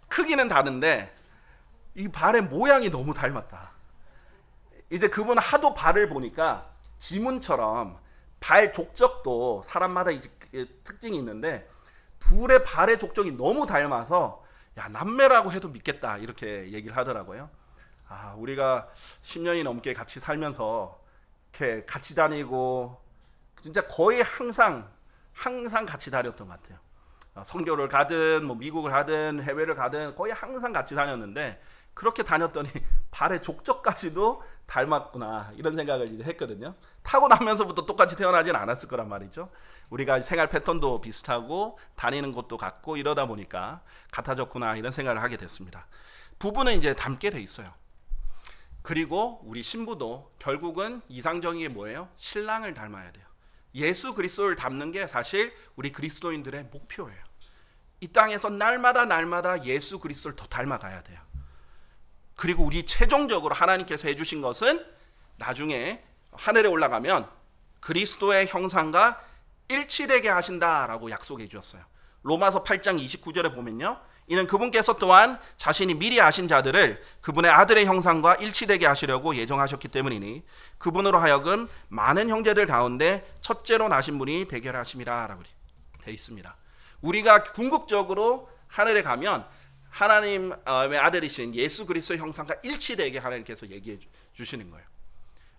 크기는 다른데 이 발의 모양이 너무 닮았다. 이제 그분은 하도 발을 보니까 지문처럼 발 족적도 사람마다 이제 특징이 있는데 둘의 발의 족적이 너무 닮아서 야, 남매라고 해도 믿겠다 이렇게 얘기를 하더라고요. 우리가 10년이 넘게 같이 살면서 이렇게 같이 다니고 진짜 거의 항상 같이 다녔던 것 같아요. 선교를 가든 뭐 미국을 가든 해외를 가든 거의 항상 같이 다녔는데 그렇게 다녔더니 발의 족적까지도 닮았구나 이런 생각을 이제 했거든요. 타고나면서부터 똑같이 태어나진 않았을 거란 말이죠. 우리가 생활 패턴도 비슷하고 다니는 곳도 같고 이러다 보니까 같아졌구나 이런 생각을 하게 됐습니다. 부부는 이제 닮게 돼 있어요. 그리고 우리 신부도 결국은 이상적인 게 뭐예요? 신랑을 닮아야 돼요. 예수 그리스도를 닮는 게 사실 우리 그리스도인들의 목표예요. 이 땅에서 날마다 예수 그리스도를 더 닮아가야 돼요. 그리고 우리 최종적으로 하나님께서 해주신 것은 나중에 하늘에 올라가면 그리스도의 형상과 일치되게 하신다라고 약속해 주셨어요. 로마서 8장 29절에 보면요, 이는 그분께서 또한 자신이 미리 아신 자들을 그분의 아들의 형상과 일치되게 하시려고 예정하셨기 때문이니 그분으로 하여금 많은 형제들 가운데 첫째로 나신 분이 되게 하심이라 라고 되어 있습니다. 우리가 궁극적으로 하늘에 가면 하나님의 아들이신 예수 그리스도의 형상과 일치되게 하나님께서 얘기해 주시는 거예요.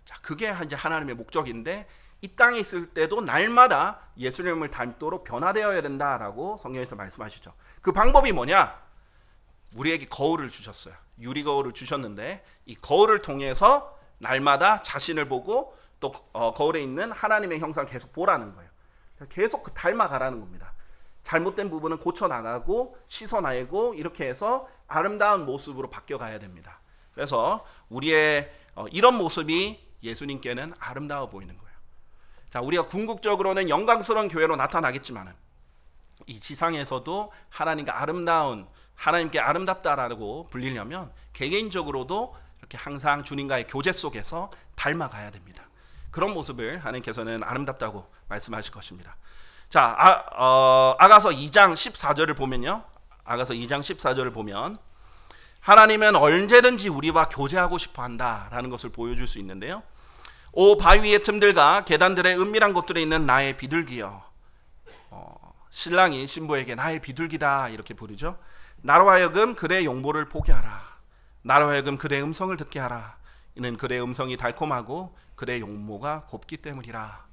자, 그게 이제 하나님의 목적인데 이 땅에 있을 때도 날마다 예수님을 닮도록 변화되어야 된다라고 성경에서 말씀하시죠. 그 방법이 뭐냐? 우리에게 거울을 주셨어요. 유리 거울을 주셨는데 이 거울을 통해서 날마다 자신을 보고 또 거울에 있는 하나님의 형상을 계속 보라는 거예요. 계속 닮아가라는 겁니다. 잘못된 부분은 고쳐나가고 씻어내고 이렇게 해서 아름다운 모습으로 바뀌어가야 됩니다. 그래서 우리의 이런 모습이 예수님께는 아름다워 보이는 거예요. 자, 우리가 궁극적으로는 영광스러운 교회로 나타나겠지만 이 지상에서도 하나님께 아름답다라고 불리려면 개개인적으로도 이렇게 항상 주님과의 교제 속에서 닮아가야 됩니다. 그런 모습을 하나님께서는 아름답다고 말씀하실 것입니다. 자, 아가서 2장 14절을 보면요. 아가서 2장 14절을 보면 하나님은 언제든지 우리와 교제하고 싶어 한다라는 것을 보여줄 수 있는데요. 오 바위의 틈들과 계단들의 은밀한 곳들에 있는 나의 비둘기여. 신랑이 신부에게 나의 비둘기다 이렇게 부르죠. 나로 하여금 그대의 용모를 보게 하라. 나로 하여금 그대의 음성을 듣게 하라. 이는 그대의 음성이 달콤하고 그대의 용모가 곱기 때문이라.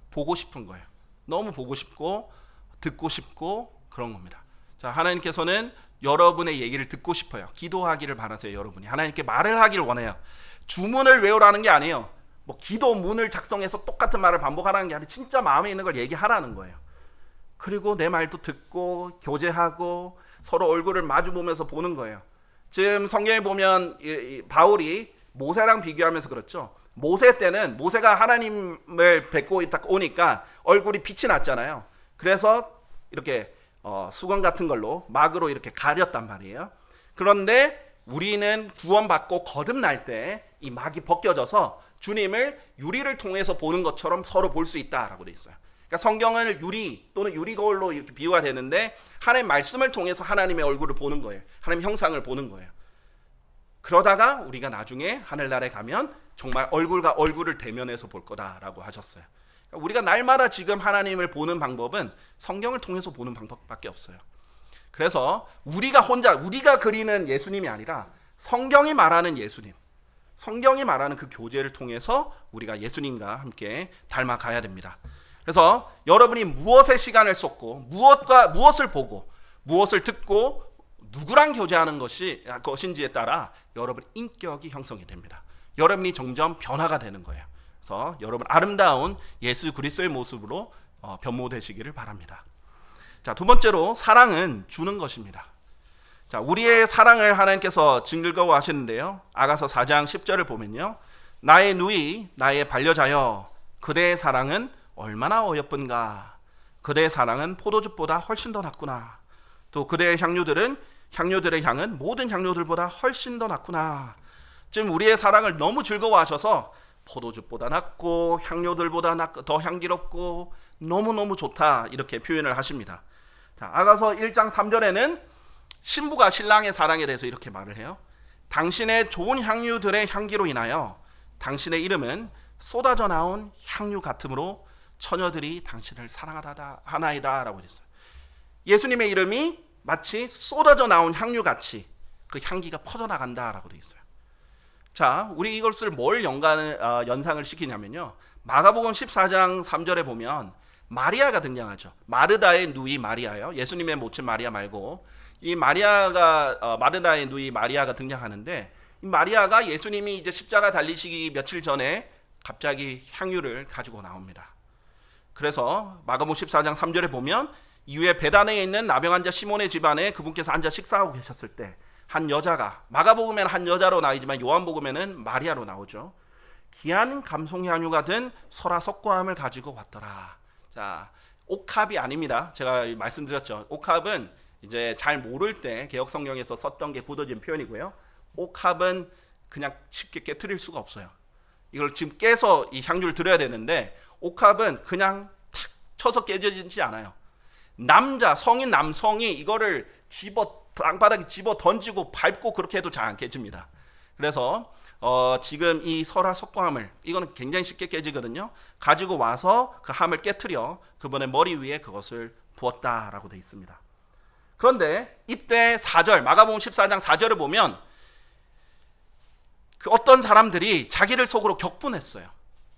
보고 싶은 거예요. 너무 보고 싶고 듣고 싶고 그런 겁니다. 자, 하나님께서는 여러분의 얘기를 듣고 싶어요. 기도하기를 바라세요. 여러분이 하나님께 말을 하기를 원해요. 주문을 외우라는 게 아니에요. 뭐 기도문을 작성해서 똑같은 말을 반복하라는 게 아니라 진짜 마음에 있는 걸 얘기하라는 거예요. 그리고 내 말도 듣고 교제하고 서로 얼굴을 마주 보면서 보는 거예요. 지금 성경에 보면 바울이 모세랑 비교하면서 그렇죠. 모세 때는 모세가 하나님을 뵙고 딱 오니까 얼굴이 빛이 났잖아요. 그래서 이렇게 수건 같은 걸로 막으로 이렇게 가렸단 말이에요. 그런데 우리는 구원받고 거듭날 때 이 막이 벗겨져서 주님을 유리를 통해서 보는 것처럼 서로 볼 수 있다라고 돼 있어요. 그러니까 성경을 유리 또는 유리 거울로 이렇게 비유가 되는데 하나님의 말씀을 통해서 하나님의 얼굴을 보는 거예요. 하나님의 형상을 보는 거예요. 그러다가 우리가 나중에 하늘나라에 가면 정말 얼굴과 얼굴을 대면해서 볼 거다라고 하셨어요. 그러니까 우리가 날마다 지금 하나님을 보는 방법은 성경을 통해서 보는 방법밖에 없어요. 그래서 우리가 그리는 예수님이 아니라 성경이 말하는 예수님, 성경이 말하는 그 교제를 통해서 우리가 예수님과 함께 닮아가야 됩니다. 그래서 여러분이 무엇에 시간을 쏟고 무엇을 보고 무엇을 듣고 누구랑 교제하는 것인지에 따라 여러분 인격이 형성이 됩니다. 여러분이 점점 변화가 되는 거예요. 그래서 여러분 아름다운 예수 그리스도의 모습으로 변모되시기를 바랍니다. 자, 두 번째로 사랑은 주는 것입니다. 자, 우리의 사랑을 하나님께서 즐거워하시는데요. 아가서 4장 10절을 보면요. 나의 누이, 나의 반려자여, 그대의 사랑은 얼마나 어여쁜가. 그대의 사랑은 포도즙보다 훨씬 더 낫구나. 또 그대의 향료들의 향은 모든 향료들보다 훨씬 더 낫구나. 지금 우리의 사랑을 너무 즐거워하셔서 포도즙보다 낫고 향료들보다 더 향기롭고 너무너무 좋다, 이렇게 표현을 하십니다. 자, 아가서 1장 3절에는 신부가 신랑의 사랑에 대해서 이렇게 말을 해요. 당신의 좋은 향유들의 향기로 인하여 당신의 이름은 쏟아져 나온 향유 같으므로 처녀들이 당신을 사랑하나이다 라고 했어요. 예수님의 이름이 마치 쏟아져 나온 향유같이 그 향기가 퍼져나간다라고 되어 있어요. 자, 우리 이것을 뭘 연상을 시키냐면요. 마가복음 14장 3절에 보면 마리아가 등장하죠. 마르다의 누이 마리아요. 예수님의 모친 마리아 말고 이 마리아가 마르다의 누이 마리아가 등장하는데, 이 마리아가 예수님이 이제 십자가 달리시기 며칠 전에 갑자기 향유를 가지고 나옵니다. 그래서 마가복음 14장 3절에 보면 이후에 베다니에 있는 나병 환자 시몬의 집안에 그분께서 앉아 식사하고 계셨을 때 한 여자가, 마가복음에는 한 여자로 나오지만 요한복음에는 마리아로 나오죠. 귀한 감송향유가 든 설화 석고함을 가지고 왔더라. 자, 옥합이 아닙니다. 제가 말씀드렸죠. 옥합은 이제 잘 모를 때 개역 성경에서 썼던 게 굳어진 표현이고요. 옥합은 그냥 쉽게 깨트릴 수가 없어요. 이걸 지금 깨서 이 향유를 드려야 되는데, 옥합은 그냥 탁 쳐서 깨져지지 않아요. 성인 남성이 이거를 땅바닥에 집어 던지고 밟고 그렇게 해도 잘 안 깨집니다. 그래서 지금 이 설화 석고함을, 이거는 굉장히 쉽게 깨지거든요. 가지고 와서 그 함을 깨트려 그분의 머리 위에 그것을 부었다라고 되어 있습니다. 그런데 이때 4절, 마가복음 14장 4절을 보면 그 어떤 사람들이 자기를 속으로 격분했어요.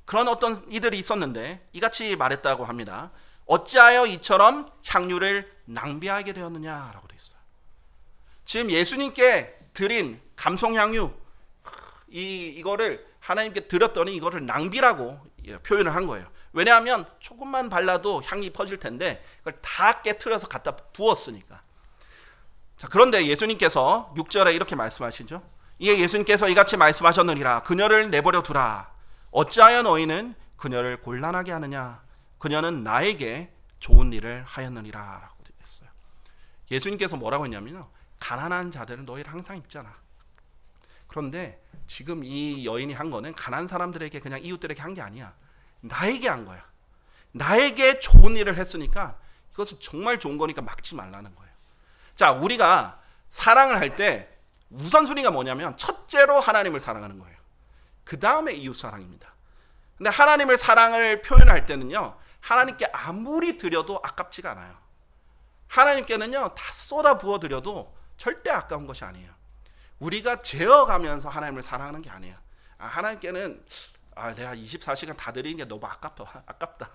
그런 어떤 이들이 있었는데 이같이 말했다고 합니다. 어찌하여 이처럼 향유를 낭비하게 되었느냐라고 되어 있어요. 지금 예수님께 드린 감송향유, 이거를 하나님께 드렸더니 이거를 낭비라고 표현을 한 거예요. 왜냐하면 조금만 발라도 향이 퍼질 텐데 그걸 다 깨트려서 갖다 부었으니까. 자, 그런데 예수님께서 6절에 이렇게 말씀하시죠. 이에 예수님께서 이같이 말씀하셨느니라. 그녀를 내버려 두라. 어찌하여 너희는 그녀를 곤란하게 하느냐. 그녀는 나에게 좋은 일을 하였느니라 라고 했어요. 예수님께서 뭐라고 했냐면요. 가난한 자들은 너희를 항상 있잖아. 그런데 지금 이 여인이 한 거는 가난한 사람들에게, 그냥 이웃들에게 한 게 아니야. 나에게 한 거야. 나에게 좋은 일을 했으니까 이것은 정말 좋은 거니까 막지 말라는 거예요. 자, 우리가 사랑을 할 때 우선순위가 뭐냐면 첫째로 하나님을 사랑하는 거예요. 그 다음에 이웃 사랑입니다. 근데 하나님을 사랑을 표현할 때는요, 하나님께 아무리 드려도 아깝지가 않아요. 하나님께는요, 다 쏟아 부어 드려도 절대 아까운 것이 아니에요. 우리가 재어가면서 하나님을 사랑하는 게 아니에요. 하나님께는 내가 24시간 다 드리는 게 너무 아깝다.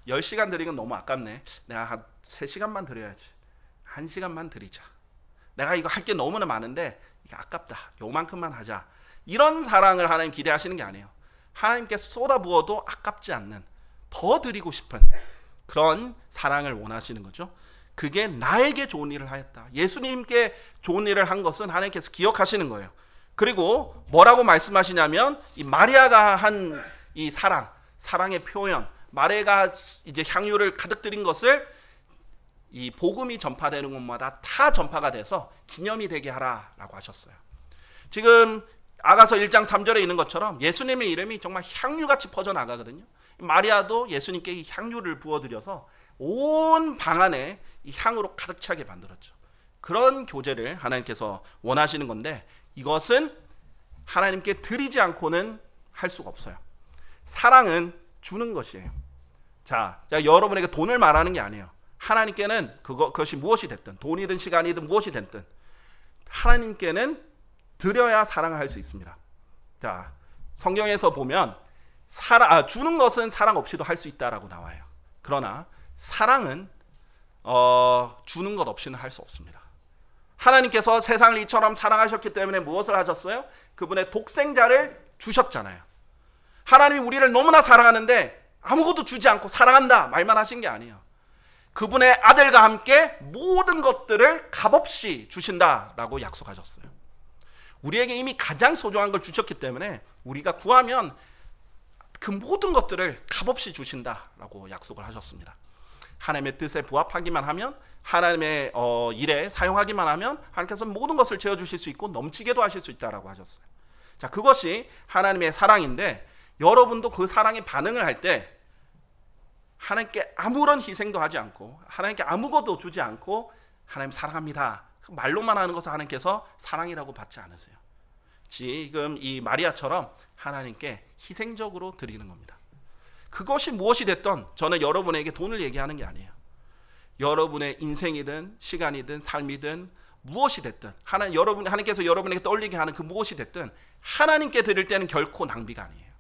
10시간 드리는 건 너무 아깝네. 내가 한 3시간만 드려야지. 1시간만 드리자. 내가 이거 할 게 너무나 많은데 이게 아깝다. 요만큼만 하자. 이런 사랑을 하나님 기대하시는 게 아니에요. 하나님께 쏟아부어도 아깝지 않는, 더 드리고 싶은 그런 사랑을 원하시는 거죠. 그게 나에게 좋은 일을 하였다. 예수님께 좋은 일을 한 것은 하나님께서 기억하시는 거예요. 그리고 뭐라고 말씀하시냐면 이 마리아가 한 이 사랑의 표현, 마리아가 이제 향유를 가득 드린 것을 이 복음이 전파되는 곳마다 다 전파가 돼서 기념이 되게 하라라고 하셨어요. 지금 아가서 1장 3절에 있는 것처럼 예수님의 이름이 정말 향유같이 퍼져나가거든요. 마리아도 예수님께 이 향유를 부어드려서 온 방 안에 이 향으로 가득 차게 만들었죠. 그런 교제를 하나님께서 원하시는 건데 이것은 하나님께 드리지 않고는 할 수가 없어요. 사랑은 주는 것이에요. 자, 여러분에게 돈을 말하는 게 아니에요. 하나님께는 그것이 무엇이 됐든, 돈이든 시간이든 무엇이 됐든 하나님께는 드려야 사랑을 할 수 있습니다. 자, 성경에서 보면 주는 것은 사랑 없이도 할 수 있다라고 나와요. 그러나 사랑은 주는 것 없이는 할 수 없습니다. 하나님께서 세상을 이처럼 사랑하셨기 때문에 무엇을 하셨어요? 그분의 독생자를 주셨잖아요. 하나님이 우리를 너무나 사랑하는데 아무것도 주지 않고 사랑한다 말만 하신 게 아니에요. 그분의 아들과 함께 모든 것들을 값없이 주신다라고 약속하셨어요. 우리에게 이미 가장 소중한 걸 주셨기 때문에 우리가 구하면 그 모든 것들을 값없이 주신다라고 약속을 하셨습니다. 하나님의 뜻에 부합하기만 하면, 하나님의 일에 사용하기만 하면 하나님께서 모든 것을 채워주실 수 있고 넘치게도 하실 수 있다라고 하셨어요. 자, 그것이 하나님의 사랑인데, 여러분도 그 사랑에 반응을 할 때 하나님께 아무런 희생도 하지 않고 하나님께 아무것도 주지 않고 하나님 사랑합니다 말로만 하는 것을 하나님께서 사랑이라고 받지 않으세요. 지금 이 마리아처럼 하나님께 희생적으로 드리는 겁니다. 그것이 무엇이 됐던, 저는 여러분에게 돈을 얘기하는 게 아니에요. 여러분의 인생이든 시간이든 삶이든 무엇이 됐든 하나님께서 여러분에게 떠올리게 하는 그 무엇이 됐든 하나님께 드릴 때는 결코 낭비가 아니에요.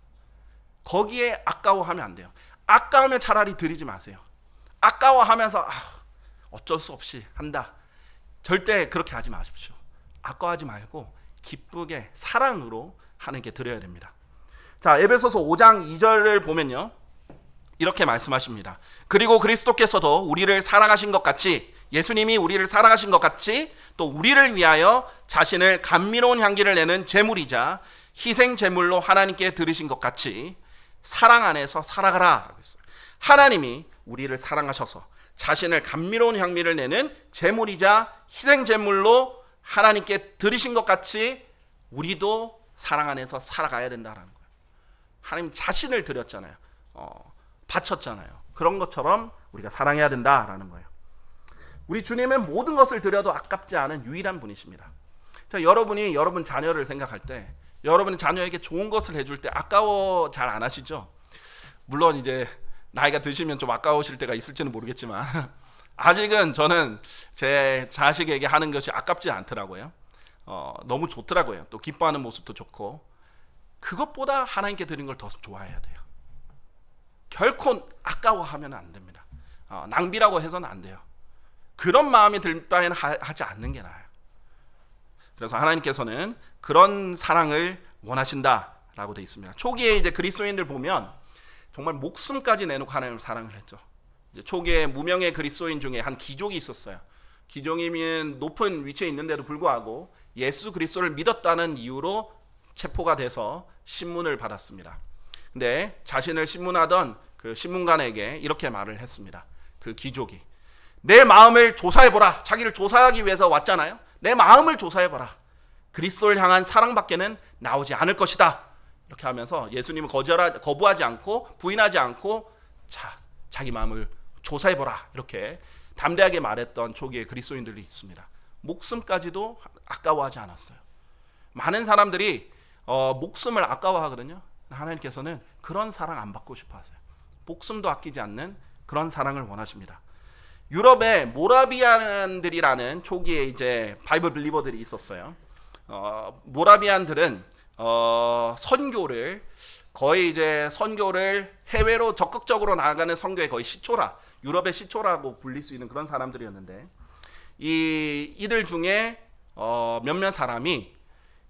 거기에 아까워하면 안 돼요. 아까우면 차라리 드리지 마세요. 아까워하면서 어쩔 수 없이 한다, 절대 그렇게 하지 마십시오. 아까워하지 말고 기쁘게 사랑으로 하나님께 드려야 됩니다. 자, 에베소서 5장 2절을 보면요, 이렇게 말씀하십니다. 그리고 그리스도께서도 우리를 사랑하신 것 같이, 예수님이 우리를 사랑하신 것 같이 또 우리를 위하여 자신을 감미로운 향기를 내는 제물이자 희생 제물로 하나님께 드리신 것 같이 사랑 안에서 살아가라. 하나님이 우리를 사랑하셔서 자신을 감미로운 향미를 내는 제물이자 희생 제물로 하나님께 드리신 것 같이 우리도 사랑 안에서 살아가야 된다는 거예요. 하나님 자신을 드렸잖아요. 바쳤잖아요. 그런 것처럼 우리가 사랑해야 된다라는 거예요. 우리 주님은 모든 것을 드려도 아깝지 않은 유일한 분이십니다. 자, 여러분이 여러분 자녀를 생각할 때, 여러분 자녀에게 좋은 것을 해줄 때 아까워 잘 안 하시죠? 물론 이제 나이가 드시면 좀 아까우실 때가 있을지는 모르겠지만 아직은 저는 제 자식에게 하는 것이 아깝지 않더라고요. 너무 좋더라고요. 또 기뻐하는 모습도 좋고. 그것보다 하나님께 드린 걸 더 좋아해야 돼요. 결코 아까워하면 안 됩니다. 낭비라고 해서는 안 돼요. 그런 마음이 들 바에는 하지 않는 게 나아요. 그래서 하나님께서는 그런 사랑을 원하신다라고 되어 있습니다. 초기에 이제 그리스도인들 보면 정말 목숨까지 내놓고 하나님을 사랑을 했죠. 이제 초기에 무명의 그리스도인 중에 한 귀족이 있었어요. 귀족이면 높은 위치에 있는데도 불구하고 예수 그리스도를 믿었다는 이유로 체포가 돼서 신문을 받았습니다. 근데 자신을 신문하던 그 신문관에게 이렇게 말을 했습니다. 그 귀족이 내 마음을 조사해보라. 자기를 조사하기 위해서 왔잖아요. 내 마음을 조사해보라. 그리스도를 향한 사랑밖에는 나오지 않을 것이다. 이렇게 하면서 예수님은 거부하지 않고 부인하지 않고 자기 마음을 조사해보라. 이렇게 담대하게 말했던 초기의 그리스도인들이 있습니다. 목숨까지도 아까워하지 않았어요. 많은 사람들이 목숨을 아까워하거든요. 하나님께서는 그런 사랑 안 받고 싶어 하세요. 목숨도 아끼지 않는 그런 사랑을 원하십니다. 유럽에 모라비안들이라는 초기에 이제 바이블 빌리버들이 있었어요. 모라비안들은 선교를 거의 이제 선교를 해외로 적극적으로 나아가는 선교의 거의 시초라, 유럽의 시초라고 불릴 수 있는 그런 사람들이었는데, 이들 중에 몇몇 사람이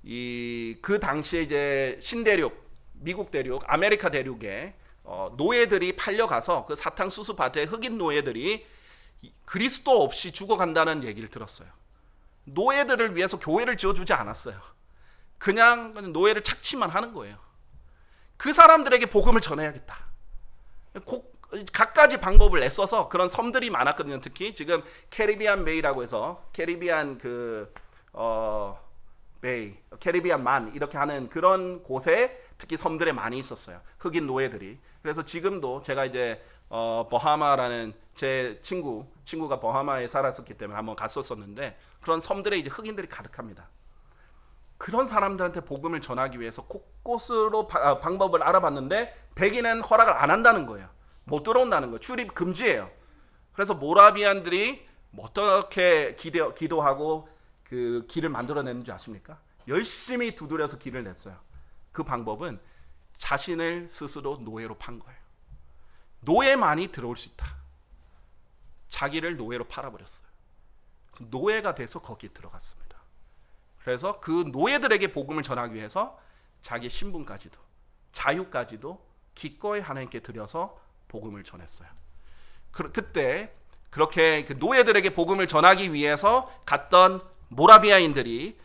그 당시에 이제 신대륙, 미국 대륙, 아메리카 대륙에 노예들이 팔려가서 그 사탕수수 밭에 흑인 노예들이 그리스도 없이 죽어간다는 얘기를 들었어요. 노예들을 위해서 교회를 지어주지 않았어요. 그냥 노예를 착취만 하는 거예요. 그 사람들에게 복음을 전해야겠다. 갖가지 방법을 애써서 그런 섬들이 많았거든요. 특히 지금 캐리비안 베이라고 해서 캐리비안 베이, 캐리비안 만 이렇게 하는 그런 곳에 특히 섬들에 많이 있었어요. 흑인 노예들이. 그래서 지금도 제가 이제 버하마라는 제 친구가 버하마에 살았었기 때문에 한번 갔었었는데 그런 섬들에 이제 흑인들이 가득합니다. 그런 사람들한테 복음을 전하기 위해서 곳곳으로 방법을 알아봤는데 백인은 허락을 안 한다는 거예요. 못 들어온다는 거예요. 출입 금지예요. 그래서 모라비안들이 어떻게 기도하고 그 길을 만들어내는지 아십니까? 열심히 두드려서 길을 냈어요. 그 방법은 자신을 스스로 노예로 판 거예요. 노예만이 들어올 수 있다. 자기를 노예로 팔아버렸어요. 노예가 돼서 거기에 들어갔습니다. 그래서 그 노예들에게 복음을 전하기 위해서 자기 신분까지도 자유까지도 기꺼이 하나님께 드려서 복음을 전했어요. 그때 그렇게 그 노예들에게 복음을 전하기 위해서 갔던 모라비아인들이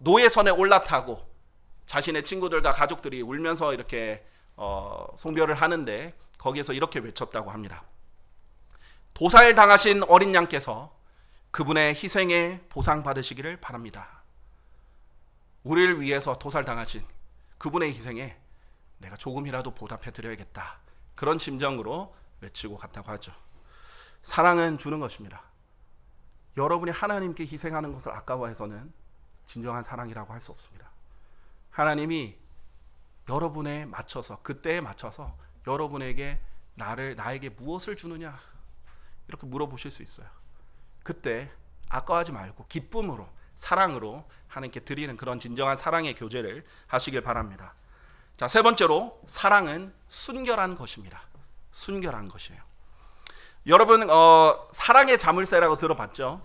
노예선에 올라타고 자신의 친구들과 가족들이 울면서 이렇게 송별을 하는데 거기에서 이렇게 외쳤다고 합니다. 도살당하신 어린 양께서 그분의 희생에 보상받으시기를 바랍니다. 우리를 위해서 도살당하신 그분의 희생에 내가 조금이라도 보답해드려야겠다. 그런 심정으로 외치고 갔다고 하죠. 사랑은 주는 것입니다. 여러분이 하나님께 희생하는 것을 아까워해서는 진정한 사랑이라고 할 수 없습니다. 하나님이 여러분에 맞춰서, 그때에 맞춰서 여러분에게 나에게 무엇을 주느냐 이렇게 물어보실 수 있어요. 그때 아까워하지 말고 기쁨으로, 사랑으로 하나님께 드리는 그런 진정한 사랑의 교제를 하시길 바랍니다. 자, 세 번째로 사랑은 순결한 것입니다. 순결한 것이에요. 여러분 사랑의 자물쇠라고 들어봤죠?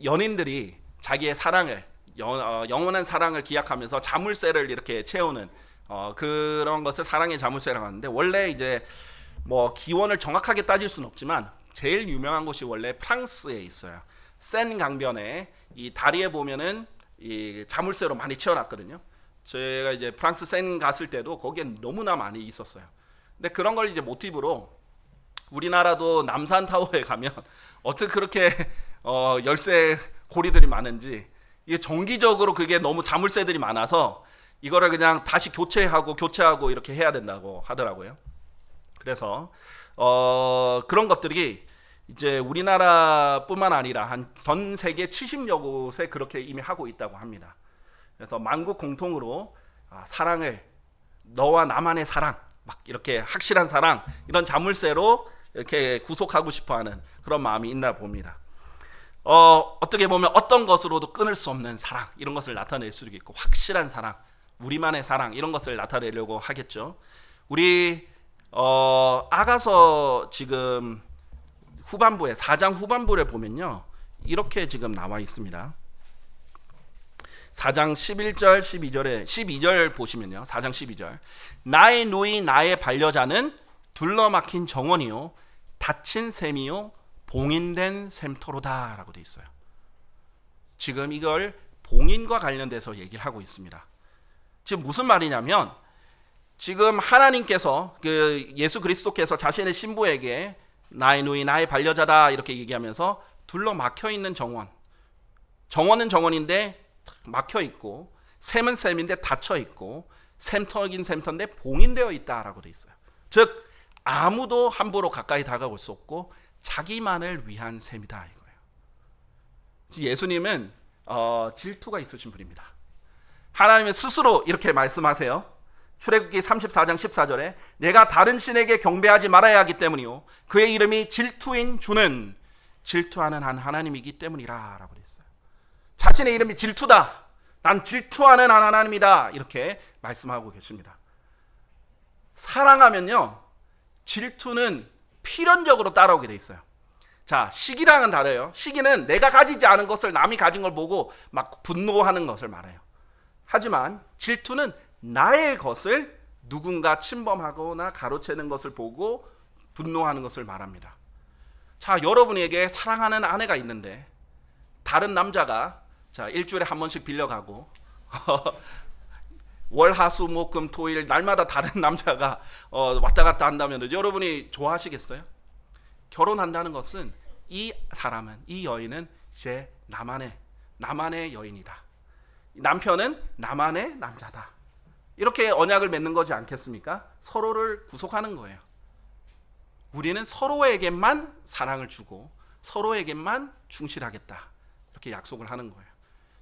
연인들이 자기의 사랑을 영원한 사랑을 기약하면서 자물쇠를 이렇게 채우는 그런 것을 사랑의 자물쇠라고 하는데, 원래 이제 뭐 기원을 정확하게 따질 수는 없지만 제일 유명한 곳이 원래 프랑스에 있어요. 센 강변에 이 다리에 보면은 이 자물쇠로 많이 채워놨거든요. 제가 이제 프랑스 센 갔을 때도 거기에 너무나 많이 있었어요. 근데 그런 걸 이제 모티브로 우리나라도 남산타워에 가면 어떻게 그렇게 열쇠 고리들이 많은지, 이게 정기적으로 그게 너무 자물쇠들이 많아서 이거를 그냥 다시 교체하고 이렇게 해야 된다고 하더라고요. 그래서 그런 것들이 이제 우리나라뿐만 아니라 한 전 세계 70여 곳에 그렇게 이미 하고 있다고 합니다. 그래서 만국 공통으로 사랑을, 너와 나만의 사랑, 막 이렇게 확실한 사랑, 이런 자물쇠로 이렇게 구속하고 싶어하는 그런 마음이 있나 봅니다. 어떻게 보면 어떤 것으로도 끊을 수 없는 사랑, 이런 것을 나타낼 수도 있고, 확실한 사랑, 우리만의 사랑, 이런 것을 나타내려고 하겠죠. 우리 아가서 지금 후반부에 4장 후반부에 보면요, 이렇게 지금 나와 있습니다. 4장 11절 12절 보시면요, 4장 12절, 나의 누이 나의 반려자는 둘러막힌 정원이요 닫힌 샘이요 봉인된 샘터로다 라고 돼 있어요. 지금 이걸 봉인과 관련돼서 얘기를 하고 있습니다. 지금 무슨 말이냐면, 지금 하나님께서 예수 그리스도께서 자신의 신부에게 나의 누이 나의 반려자다 이렇게 얘기하면서 둘러막혀 있는 정원은 정원인데 막혀 있고, 샘은 샘인데 닫혀 있고, 샘터긴 샘터인데 봉인되어 있다라고 돼 있어요. 즉 아무도 함부로 가까이 다가올 수 없고 자기만을 위한 셈이다 이거예요. 예수님은 질투가 있으신 분입니다. 하나님은 스스로 이렇게 말씀하세요. 출애굽기 34장 14절에 내가 다른 신에게 경배하지 말아야 하기 때문이요 그의 이름이 질투인 주는 질투하는 한 하나님이기 때문이라 라고 그랬어요. 자신의 이름이 질투다, 난 질투하는 한 하나님이다, 이렇게 말씀하고 계십니다. 사랑하면요 질투는 필연적으로 따라오게 돼 있어요. 자, 시기랑은 다르요. 시기는 내가 가지지 않은 것을 남이 가진 걸 보고 막 분노하는 것을 말해요. 하지만 질투는 나의 것을 누군가 침범하거나 가로채는 것을 보고 분노하는 것을 말합니다. 자, 여러분에게 사랑하는 아내가 있는데 다른 남자가 일주일에 한 번씩 빌려가고 월, 화, 수, 목, 금, 토, 일 날마다 다른 남자가 왔다 갔다 한다면 여러분이 좋아하시겠어요? 결혼한다는 것은 이 사람은, 이 여인은 이제 나만의 여인이다, 남편은 나만의 남자다, 이렇게 언약을 맺는 거지 않겠습니까? 서로를 구속하는 거예요. 우리는 서로에게만 사랑을 주고 서로에게만 충실하겠다, 이렇게 약속을 하는 거예요.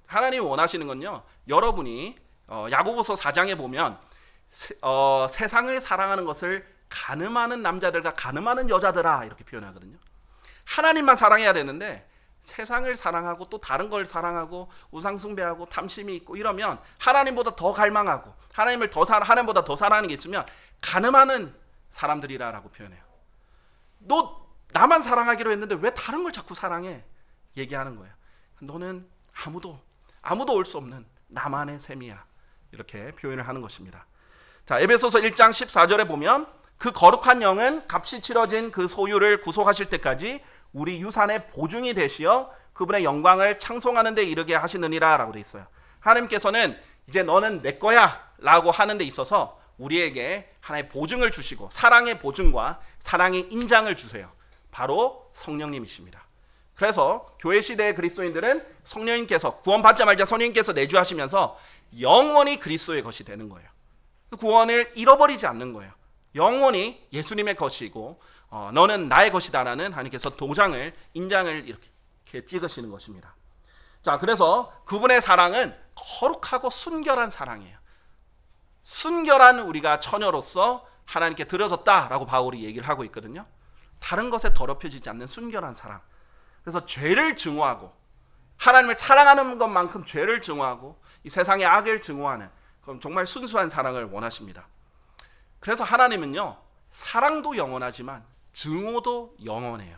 하나님이 원하시는 건요, 여러분이 야고보서 4장에 보면 세상을 사랑하는 것을 가늠하는 남자들과 가늠하는 여자들아 이렇게 표현하거든요. 하나님만 사랑해야 되는데 세상을 사랑하고 또 다른 걸 사랑하고 우상숭배하고 탐심이 있고 이러면 하나님보다 더 갈망하고 하나님보다 더 사랑하는 게 있으면 가늠하는 사람들이라고 표현해요. 너 나만 사랑하기로 했는데 왜 다른 걸 자꾸 사랑해? 얘기하는 거예요. 너는 아무도 올 수 없는 나만의 셈이야, 이렇게 표현을 하는 것입니다. 자, 에베소서 1장 14절에 보면 그 거룩한 영은 값이 치러진 그 소유를 구속하실 때까지 우리 유산의 보증이 되시어 그분의 영광을 창송하는 데 이르게 하시느니라 라고 되어 있어요. 하나님께서는 이제 너는 내 거야 라고 하는 데 있어서 우리에게 하나의 보증을 주시고 사랑의 보증과 사랑의 인장을 주세요. 바로 성령님이십니다. 그래서 교회 시대의 그리스도인들은 성령님께서 구원받자마자 성령님께서 내주하시면서 영원히 그리스도의 것이 되는 거예요. 구원을 잃어버리지 않는 거예요. 영원히 예수님의 것이고 너는 나의 것이다라는 하나님께서 도장을 인장을 이렇게 찍으시는 것입니다. 자, 그래서 그분의 사랑은 거룩하고 순결한 사랑이에요. 순결한 우리가 처녀로서 하나님께 드려졌다라고 바울이 얘기를 하고 있거든요. 다른 것에 더럽혀지지 않는 순결한 사랑. 그래서 죄를 증오하고 하나님을 사랑하는 것만큼 죄를 증오하고 이 세상의 악을 증오하는 그럼 정말 순수한 사랑을 원하십니다. 그래서 하나님은요, 사랑도 영원하지만 증오도 영원해요.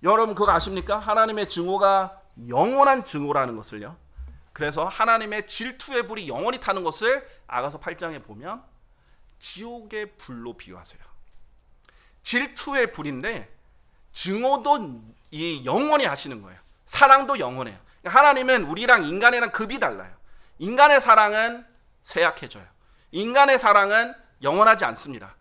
여러분 그거 아십니까? 하나님의 증오가 영원한 증오라는 것을요. 그래서 하나님의 질투의 불이 영원히 타는 것을 아가서 8장에 보면 지옥의 불로 비유하세요. 질투의 불인데 증오도 이 영원히 하시는 거예요. 사랑도 영원해요. 하나님은 우리랑 인간이랑 급이 달라요. 인간의 사랑은 쇠약해져요. 인간의 사랑은 영원하지 않습니다.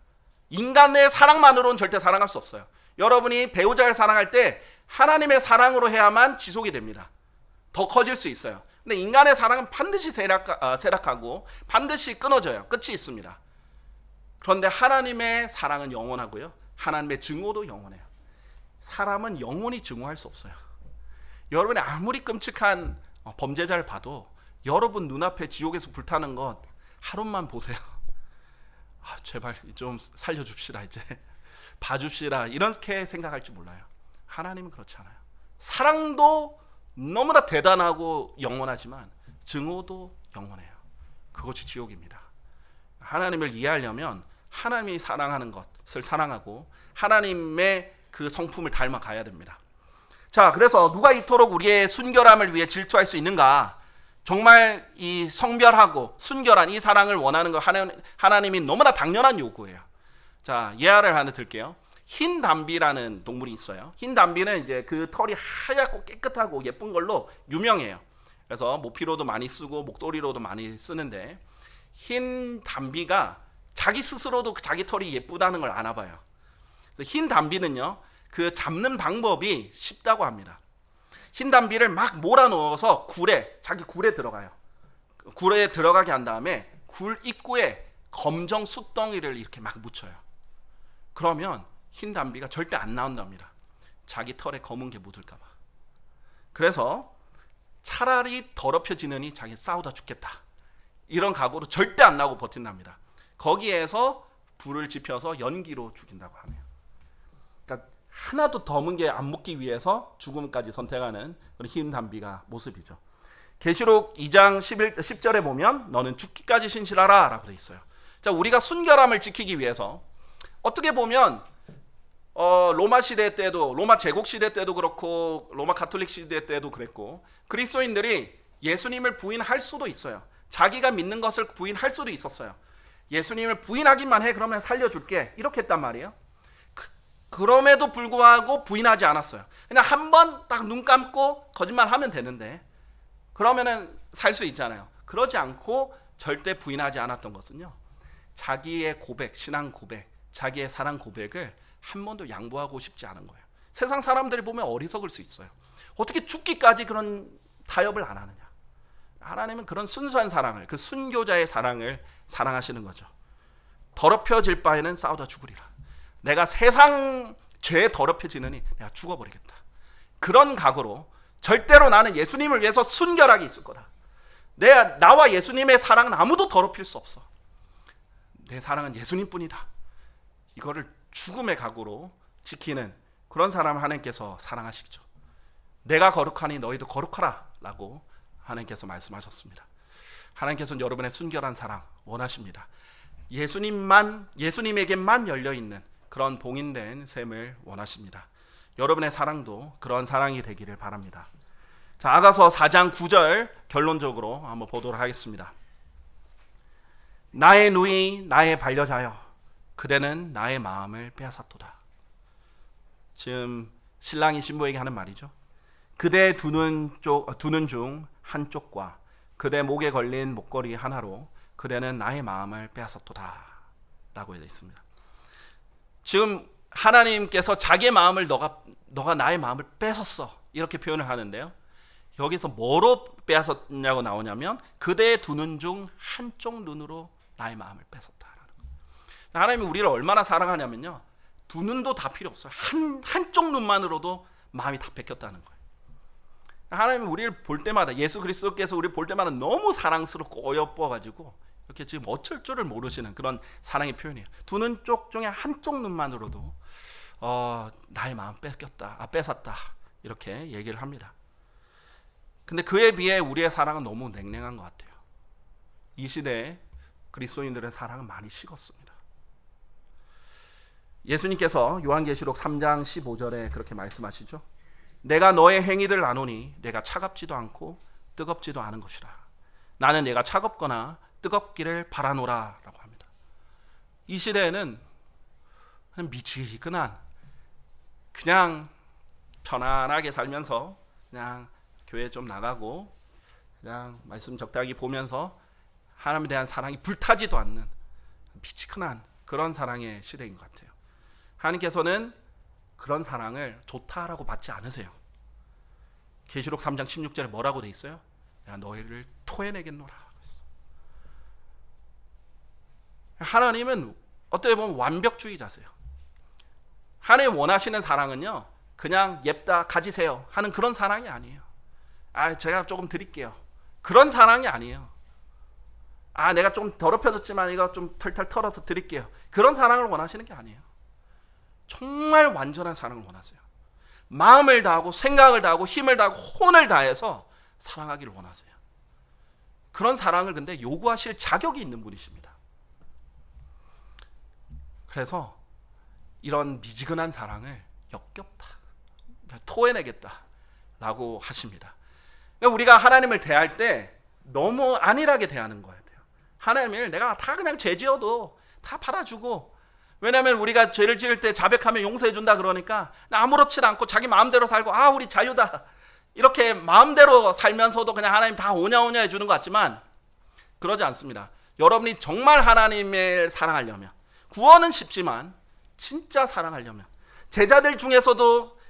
인간의 사랑만으로는 절대 사랑할 수 없어요. 여러분이 배우자를 사랑할 때 하나님의 사랑으로 해야만 지속이 됩니다. 더 커질 수 있어요. 근데 인간의 사랑은 반드시 쇠락하고 반드시 끊어져요. 끝이 있습니다. 그런데 하나님의 사랑은 영원하고요. 하나님의 증오도 영원해요. 사람은 영원히 증오할 수 없어요. 여러분이 아무리 끔찍한 범죄자를 봐도 여러분 눈앞에 지옥에서 불타는 것 하루만 보세요. 제발 좀 살려줍시다, 이제 봐줍시다, 이렇게 생각할지 몰라요. 하나님은 그렇지 않아요. 사랑도 너무나 대단하고 영원하지만 증오도 영원해요. 그것이 지옥입니다. 하나님을 이해하려면 하나님이 사랑하는 것을 사랑하고 하나님의 그 성품을 닮아가야 됩니다. 자, 그래서 누가 이토록 우리의 순결함을 위해 질투할 수 있는가? 정말 이 성별하고 순결한 이 사랑을 원하는 거 하나님이 너무나 당연한 요구예요. 자, 예화를 하나 들게요. 흰 담비라는 동물이 있어요. 흰 담비는 이제 그 털이 하얗고 깨끗하고 예쁜 걸로 유명해요. 그래서 모피로도 많이 쓰고 목도리로도 많이 쓰는데 흰 담비가 자기 스스로도 자기 털이 예쁘다는 걸 아나 봐요. 그래서 흰 담비는요, 그 잡는 방법이 쉽다고 합니다. 흰 담비를 막 몰아 넣어서 자기 굴에 들어가요. 굴에 들어가게 한 다음에 굴 입구에 검정 숯덩이를 이렇게 막 묻혀요. 그러면 흰 담비가 절대 안 나온답니다. 자기 털에 검은 게 묻을까 봐. 그래서 차라리 더럽혀지느니 자기 싸우다 죽겠다, 이런 각오로 절대 안 나오고 버틴답니다. 거기에서 불을 지펴서 연기로 죽인다고 하네요. 그러니까 하나도 더문 게 안 묻기 위해서 죽음까지 선택하는 그런 흰 담비가 모습이죠. 계시록 2장 10절에 보면 너는 죽기까지 신실하라 라고 되어 있어요. 자, 우리가 순결함을 지키기 위해서 어떻게 보면 로마 시대 때도, 로마 제국 시대 때도 그렇고 로마 가톨릭 시대 때도 그랬고, 그리스도인들이 예수님을 부인할 수도 있어요. 자기가 믿는 것을 부인할 수도 있었어요. 예수님을 부인하기만 해, 그러면 살려줄게, 이렇게 했단 말이에요. 그럼에도 불구하고 부인하지 않았어요. 그냥 한 번 딱 눈 감고 거짓말하면 되는데 그러면은 살 수 있잖아요. 그러지 않고 절대 부인하지 않았던 것은요, 자기의 고백, 신앙 고백, 자기의 사랑 고백을 한 번도 양보하고 싶지 않은 거예요. 세상 사람들이 보면 어리석을 수 있어요. 어떻게 죽기까지 그런 타협을 안 하느냐. 하나님은 그런 순수한 사랑을, 그 순교자의 사랑을 사랑하시는 거죠. 더럽혀질 바에는 싸우다 죽으리라. 내가 세상 죄에 더럽혀지느니 내가 죽어버리겠다. 그런 각오로 절대로 나는 예수님을 위해서 순결하게 있을 거다. 나와 예수님의 사랑은 아무도 더럽힐 수 없어. 내 사랑은 예수님뿐이다. 이거를 죽음의 각오로 지키는 그런 사람을 하나님께서 사랑하시죠. 내가 거룩하니 너희도 거룩하라 라고 하나님께서 말씀하셨습니다. 하나님께서는 여러분의 순결한 사랑 원하십니다. 예수님에게만 열려있는 그런 봉인된 셈을 원하십니다. 여러분의 사랑도 그런 사랑이 되기를 바랍니다. 자, 아가서 4장 9절 결론적으로 한번 보도록 하겠습니다. 나의 누이, 나의 반려자여, 그대는 나의 마음을 빼앗았도다. 지금 신랑이 신부에게 하는 말이죠. 그대 두 눈 중 한쪽과 그대 목에 걸린 목걸이 하나로 그대는 나의 마음을 빼앗았도다 라고 되어 있습니다. 지금 하나님께서 자기의 마음을 너가 나의 마음을 뺏었어 이렇게 표현을 하는데요. 여기서 뭐로 빼앗았냐고 나오냐면 그대의 두 눈 중 한쪽 눈으로 나의 마음을 뺏었다라는 거예요. 하나님이 우리를 얼마나 사랑하냐면요. 두 눈도 다 필요 없어요. 한쪽 눈만으로도 마음이 다 뺏겼다는 거예요. 하나님이 우리를 볼 때마다 예수 그리스도께서 우리를 볼 때마다 너무 사랑스럽고 어여뻐가지고 이렇게 지금 어쩔 줄을 모르시는 그런 사랑의 표현이에요. 두 눈 쪽 중에 한쪽 눈만으로도 나의 마음 뺏었다 이렇게 얘기를 합니다. 근데 그에 비해 우리의 사랑은 너무 냉랭한 것 같아요. 이 시대에 그리스도인들의 사랑은 많이 식었습니다. 예수님께서 요한계시록 3장 15절에 그렇게 말씀하시죠. 내가 너의 행위들 아노니 내가 차갑지도 않고 뜨겁지도 않은 것이라. 나는 내가 차갑거나 뜨겁기를 바라노라 라고 합니다. 이 시대에는 그냥 미지근한 그냥 편안하게 살면서 그냥 교회 좀 나가고 그냥 말씀 적당히 보면서 하나님에 대한 사랑이 불타지도 않는 미지근한 그런 사랑의 시대인 것 같아요. 하나님께서는 그런 사랑을 좋다라고 받지 않으세요. 계시록 3장 16절에 뭐라고 돼 있어요? 야, 너희를 토해내겠노라. 하나님은 어떻게 보면 완벽주의자세요. 하나님 원하시는 사랑은요, 그냥 옅다 가지세요 하는 그런 사랑이 아니에요. 제가 조금 드릴게요. 그런 사랑이 아니에요. 내가 좀 더럽혀졌지만 이거 좀 털털 털어서 드릴게요. 그런 사랑을 원하시는 게 아니에요. 정말 완전한 사랑을 원하세요. 마음을 다하고 생각을 다하고 힘을 다하고 혼을 다해서 사랑하기를 원하세요. 그런 사랑을 근데 요구하실 자격이 있는 분이십니다. 그래서 이런 미지근한 사랑을 역겹다, 토해내겠다 라고 하십니다. 우리가 하나님을 대할 때 너무 안일하게 대하는 거예요. 하나님을 내가 다 그냥 죄 지어도 다 받아주고, 왜냐하면 우리가 죄를 지을 때 자백하면 용서해 준다 그러니까 아무렇지도 않고 자기 마음대로 살고 우리 자유다 이렇게 마음대로 살면서도 그냥 하나님 다 오냐오냐 해주는 것 같지만 그러지 않습니다. 여러분이 정말 하나님을 사랑하려면, 구원은 쉽지만 진짜 사랑하려면, 제자들 중에서도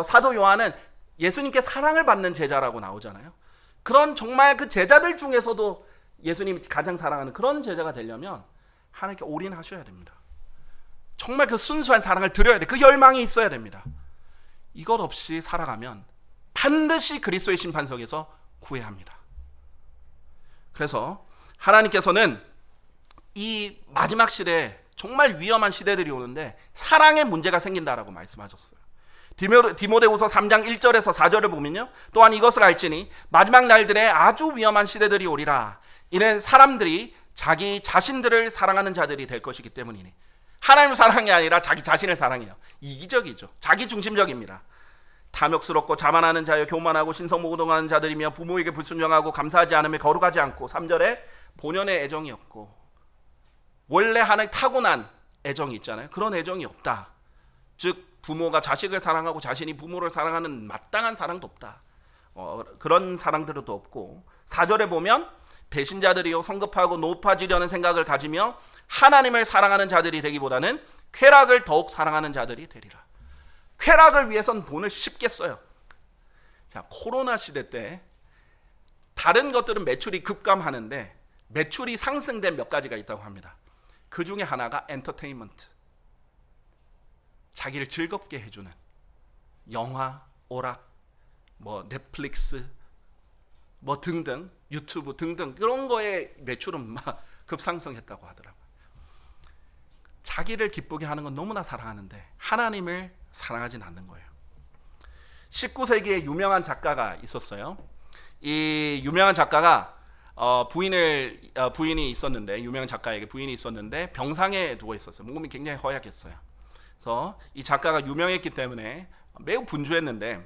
사도 요한은 예수님께 사랑을 받는 제자라고 나오잖아요. 그런 정말 그 제자들 중에서도 예수님이 가장 사랑하는 그런 제자가 되려면 하나님께 올인하셔야 됩니다. 정말 그 순수한 사랑을 드려야 돼. 그 열망이 있어야 됩니다. 이것 없이 살아가면 반드시 그리스도의 심판석에서 구애합니다. 그래서 하나님께서는 이 마지막 시대에 정말 위험한 시대들이 오는데 사랑의 문제가 생긴다라고 말씀하셨어요. 디모데후서 3장 1절에서 4절을 보면요, 또한 이것을 알지니 마지막 날들에 아주 위험한 시대들이 오리라. 이는 사람들이 자기 자신들을 사랑하는 자들이 될 것이기 때문이니. 하나님 사랑이 아니라 자기 자신을 사랑해요. 이기적이죠. 자기중심적입니다. 탐욕스럽고 자만하는 자여, 교만하고 신성모독하는 자들이며 부모에게 불순종하고 감사하지 않으며 거룩하지 않고, 3절에 본연의 애정이 없고, 원래 하나의 타고난 애정이 있잖아요. 그런 애정이 없다. 즉 부모가 자식을 사랑하고 자신이 부모를 사랑하는 마땅한 사랑도 없다. 그런 사랑들도 없고, 4절에 보면 배신자들이요 성급하고 높아지려는 생각을 가지며 하나님을 사랑하는 자들이 되기보다는 쾌락을 더욱 사랑하는 자들이 되리라. 쾌락을 위해선 돈을 쉽게 써요. 자, 코로나 시대 때 다른 것들은 매출이 급감하는데 매출이 상승된 몇 가지가 있다고 합니다. 그 중에 하나가 엔터테인먼트, 자기를 즐겁게 해주는 영화, 오락, 넷플릭스, 등등, 유튜브 등등 그런 거에 매출은 막 급상승했다고 하더라고요. 자기를 기쁘게 하는 건 너무나 사랑하는데 하나님을 사랑하진 않는 거예요. 19세기에 유명한 작가가 있었어요. 이 유명한 작가가 부인이 있었는데, 유명한 작가에게 부인이 있었는데 병상에 누워 있었어요. 몸이 굉장히 허약했어요. 그래서 이 작가가 유명했기 때문에 매우 분주했는데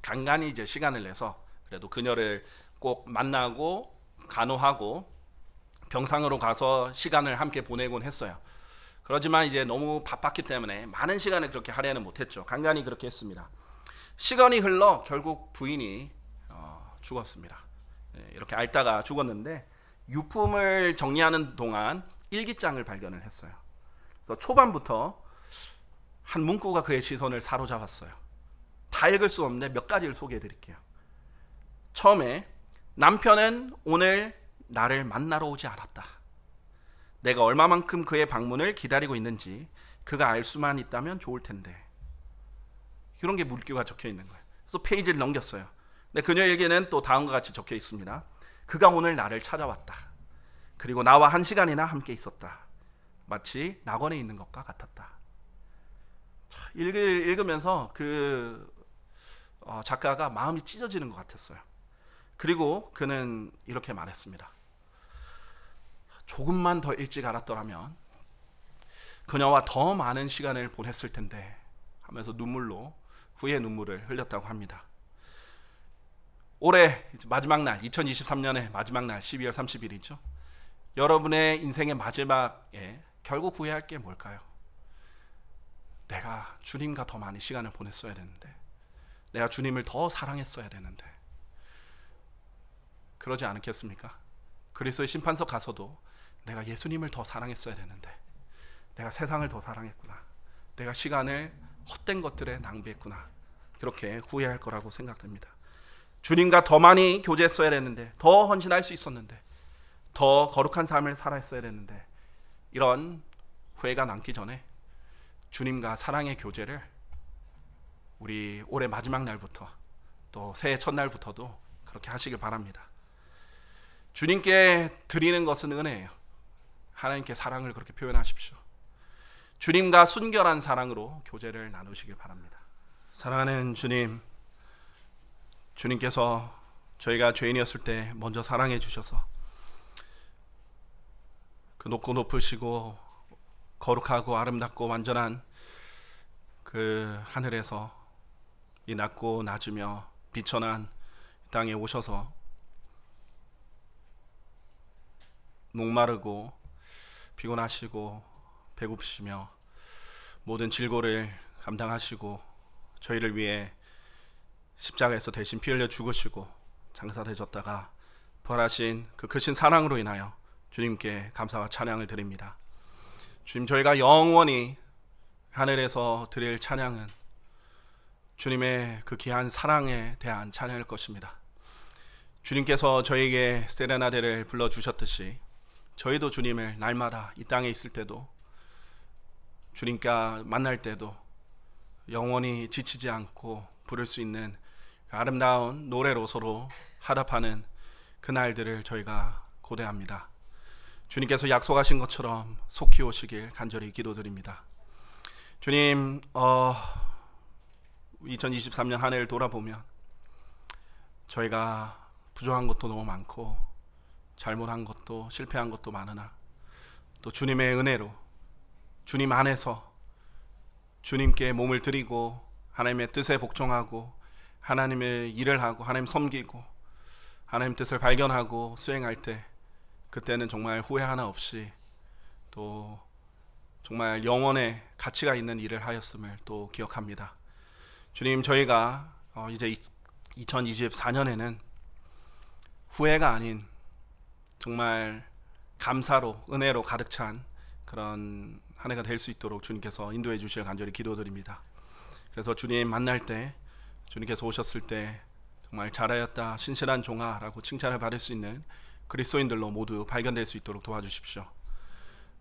간간히 이제 시간을 내서 그래도 그녀를 꼭 만나고 간호하고 병상으로 가서 시간을 함께 보내곤 했어요. 그렇지만 이제 너무 바빴기 때문에 많은 시간을 그렇게 할애는 못했죠. 간간히 그렇게 했습니다. 시간이 흘러 결국 부인이 죽었습니다. 이렇게 앓다가 죽었는데 유품을 정리하는 동안 일기장을 발견을 했어요. 그래서 초반부터 한 문구가 그의 시선을 사로잡았어요. 다 읽을 수 없는데 몇 가지를 소개해 드릴게요. 처음에 남편은 오늘 나를 만나러 오지 않았다. 내가 얼마만큼 그의 방문을 기다리고 있는지 그가 알 수만 있다면 좋을 텐데. 이런 게 물기가 적혀 있는 거예요. 그래서 페이지를 넘겼어요. 근데 그녀 일기에는 또 다음과 같이 적혀 있습니다. 그가 오늘 나를 찾아왔다. 그리고 나와 1시간이나 함께 있었다. 마치 낙원에 있는 것과 같았다. 읽으면서 그 작가가 마음이 찢어지는 것 같았어요. 그리고 그는 이렇게 말했습니다. 조금만 더 일찍 알았더라면 그녀와 더 많은 시간을 보냈을 텐데 하면서 눈물로 후회의 눈물을 흘렸다고 합니다. 올해 마지막 날, 2023년의 마지막 날 12월 30일이죠. 여러분의 인생의 마지막에 결국 후회할 게 뭘까요? 내가 주님과 더 많이 시간을 보냈어야 되는데, 내가 주님을 더 사랑했어야 되는데, 그러지 않겠습니까? 그리스도의 심판석 가서도 내가 예수님을 더 사랑했어야 되는데, 내가 세상을 더 사랑했구나, 내가 시간을 헛된 것들에 낭비했구나, 그렇게 후회할 거라고 생각됩니다. 주님과 더 많이 교제했어야 되는데, 더 헌신할 수 있었는데, 더 거룩한 삶을 살았어야 되는데, 이런 후회가 남기 전에 주님과 사랑의 교제를 우리 올해 마지막 날부터 또 새해 첫날부터도 그렇게 하시길 바랍니다. 주님께 드리는 것은 은혜예요. 하나님께 사랑을 그렇게 표현하십시오. 주님과 순결한 사랑으로 교제를 나누시길 바랍니다. 사랑하는 주님, 주님께서 저희가 죄인이었을 때 먼저 사랑해 주셔서 그 높고 높으시고 거룩하고 아름답고 완전한 그 하늘에서 이 낮고 낮으며 비천한 땅에 오셔서 목마르고 피곤하시고 배고프시며 모든 질고를 감당하시고 저희를 위해 십자가에서 대신 피 흘려 죽으시고 장사되셨다가 부활하신 그 크신 사랑으로 인하여 주님께 감사와 찬양을 드립니다. 주님, 저희가 영원히 하늘에서 드릴 찬양은 주님의 그 귀한 사랑에 대한 찬양일 것입니다. 주님께서 저에게 세레나데를 불러주셨듯이 저희도 주님을 날마다 이 땅에 있을 때도 주님과 만날 때도 영원히 지치지 않고 부를 수 있는 아름다운 노래로 서로 화답하는 그날들을 저희가 고대합니다. 주님께서 약속하신 것처럼 속히 오시길 간절히 기도드립니다. 주님, 2023년 한 해를 돌아보면 저희가 부족한 것도 너무 많고 잘못한 것도 실패한 것도 많으나 또 주님의 은혜로 주님 안에서 주님께 몸을 드리고 하나님의 뜻에 복종하고 하나님의 일을 하고 하나님 섬기고 하나님 뜻을 발견하고 수행할 때 그때는 정말 후회 하나 없이 또 정말 영원의 가치가 있는 일을 하였음을 또 기억합니다. 주님, 저희가 이제 2024년에는 후회가 아닌 정말 감사로 은혜로 가득 찬 그런 한 해가 될 수 있도록 주님께서 인도해 주실 간절히 기도드립니다. 그래서 주님 만날 때 주님께서 오셨을 때 정말 잘하였다 신실한 종아라고 칭찬을 받을 수 있는 그리스도인들로 모두 발견될 수 있도록 도와주십시오.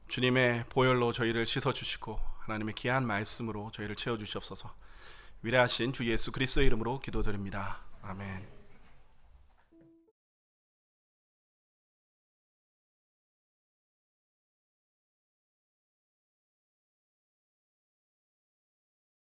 주님의 보혈로 저희를 씻어주시고 하나님의 귀한 말씀으로 저희를 채워주시옵소서. 위대하신 주 예수 그리스도의 이름으로 기도드립니다. 아멘.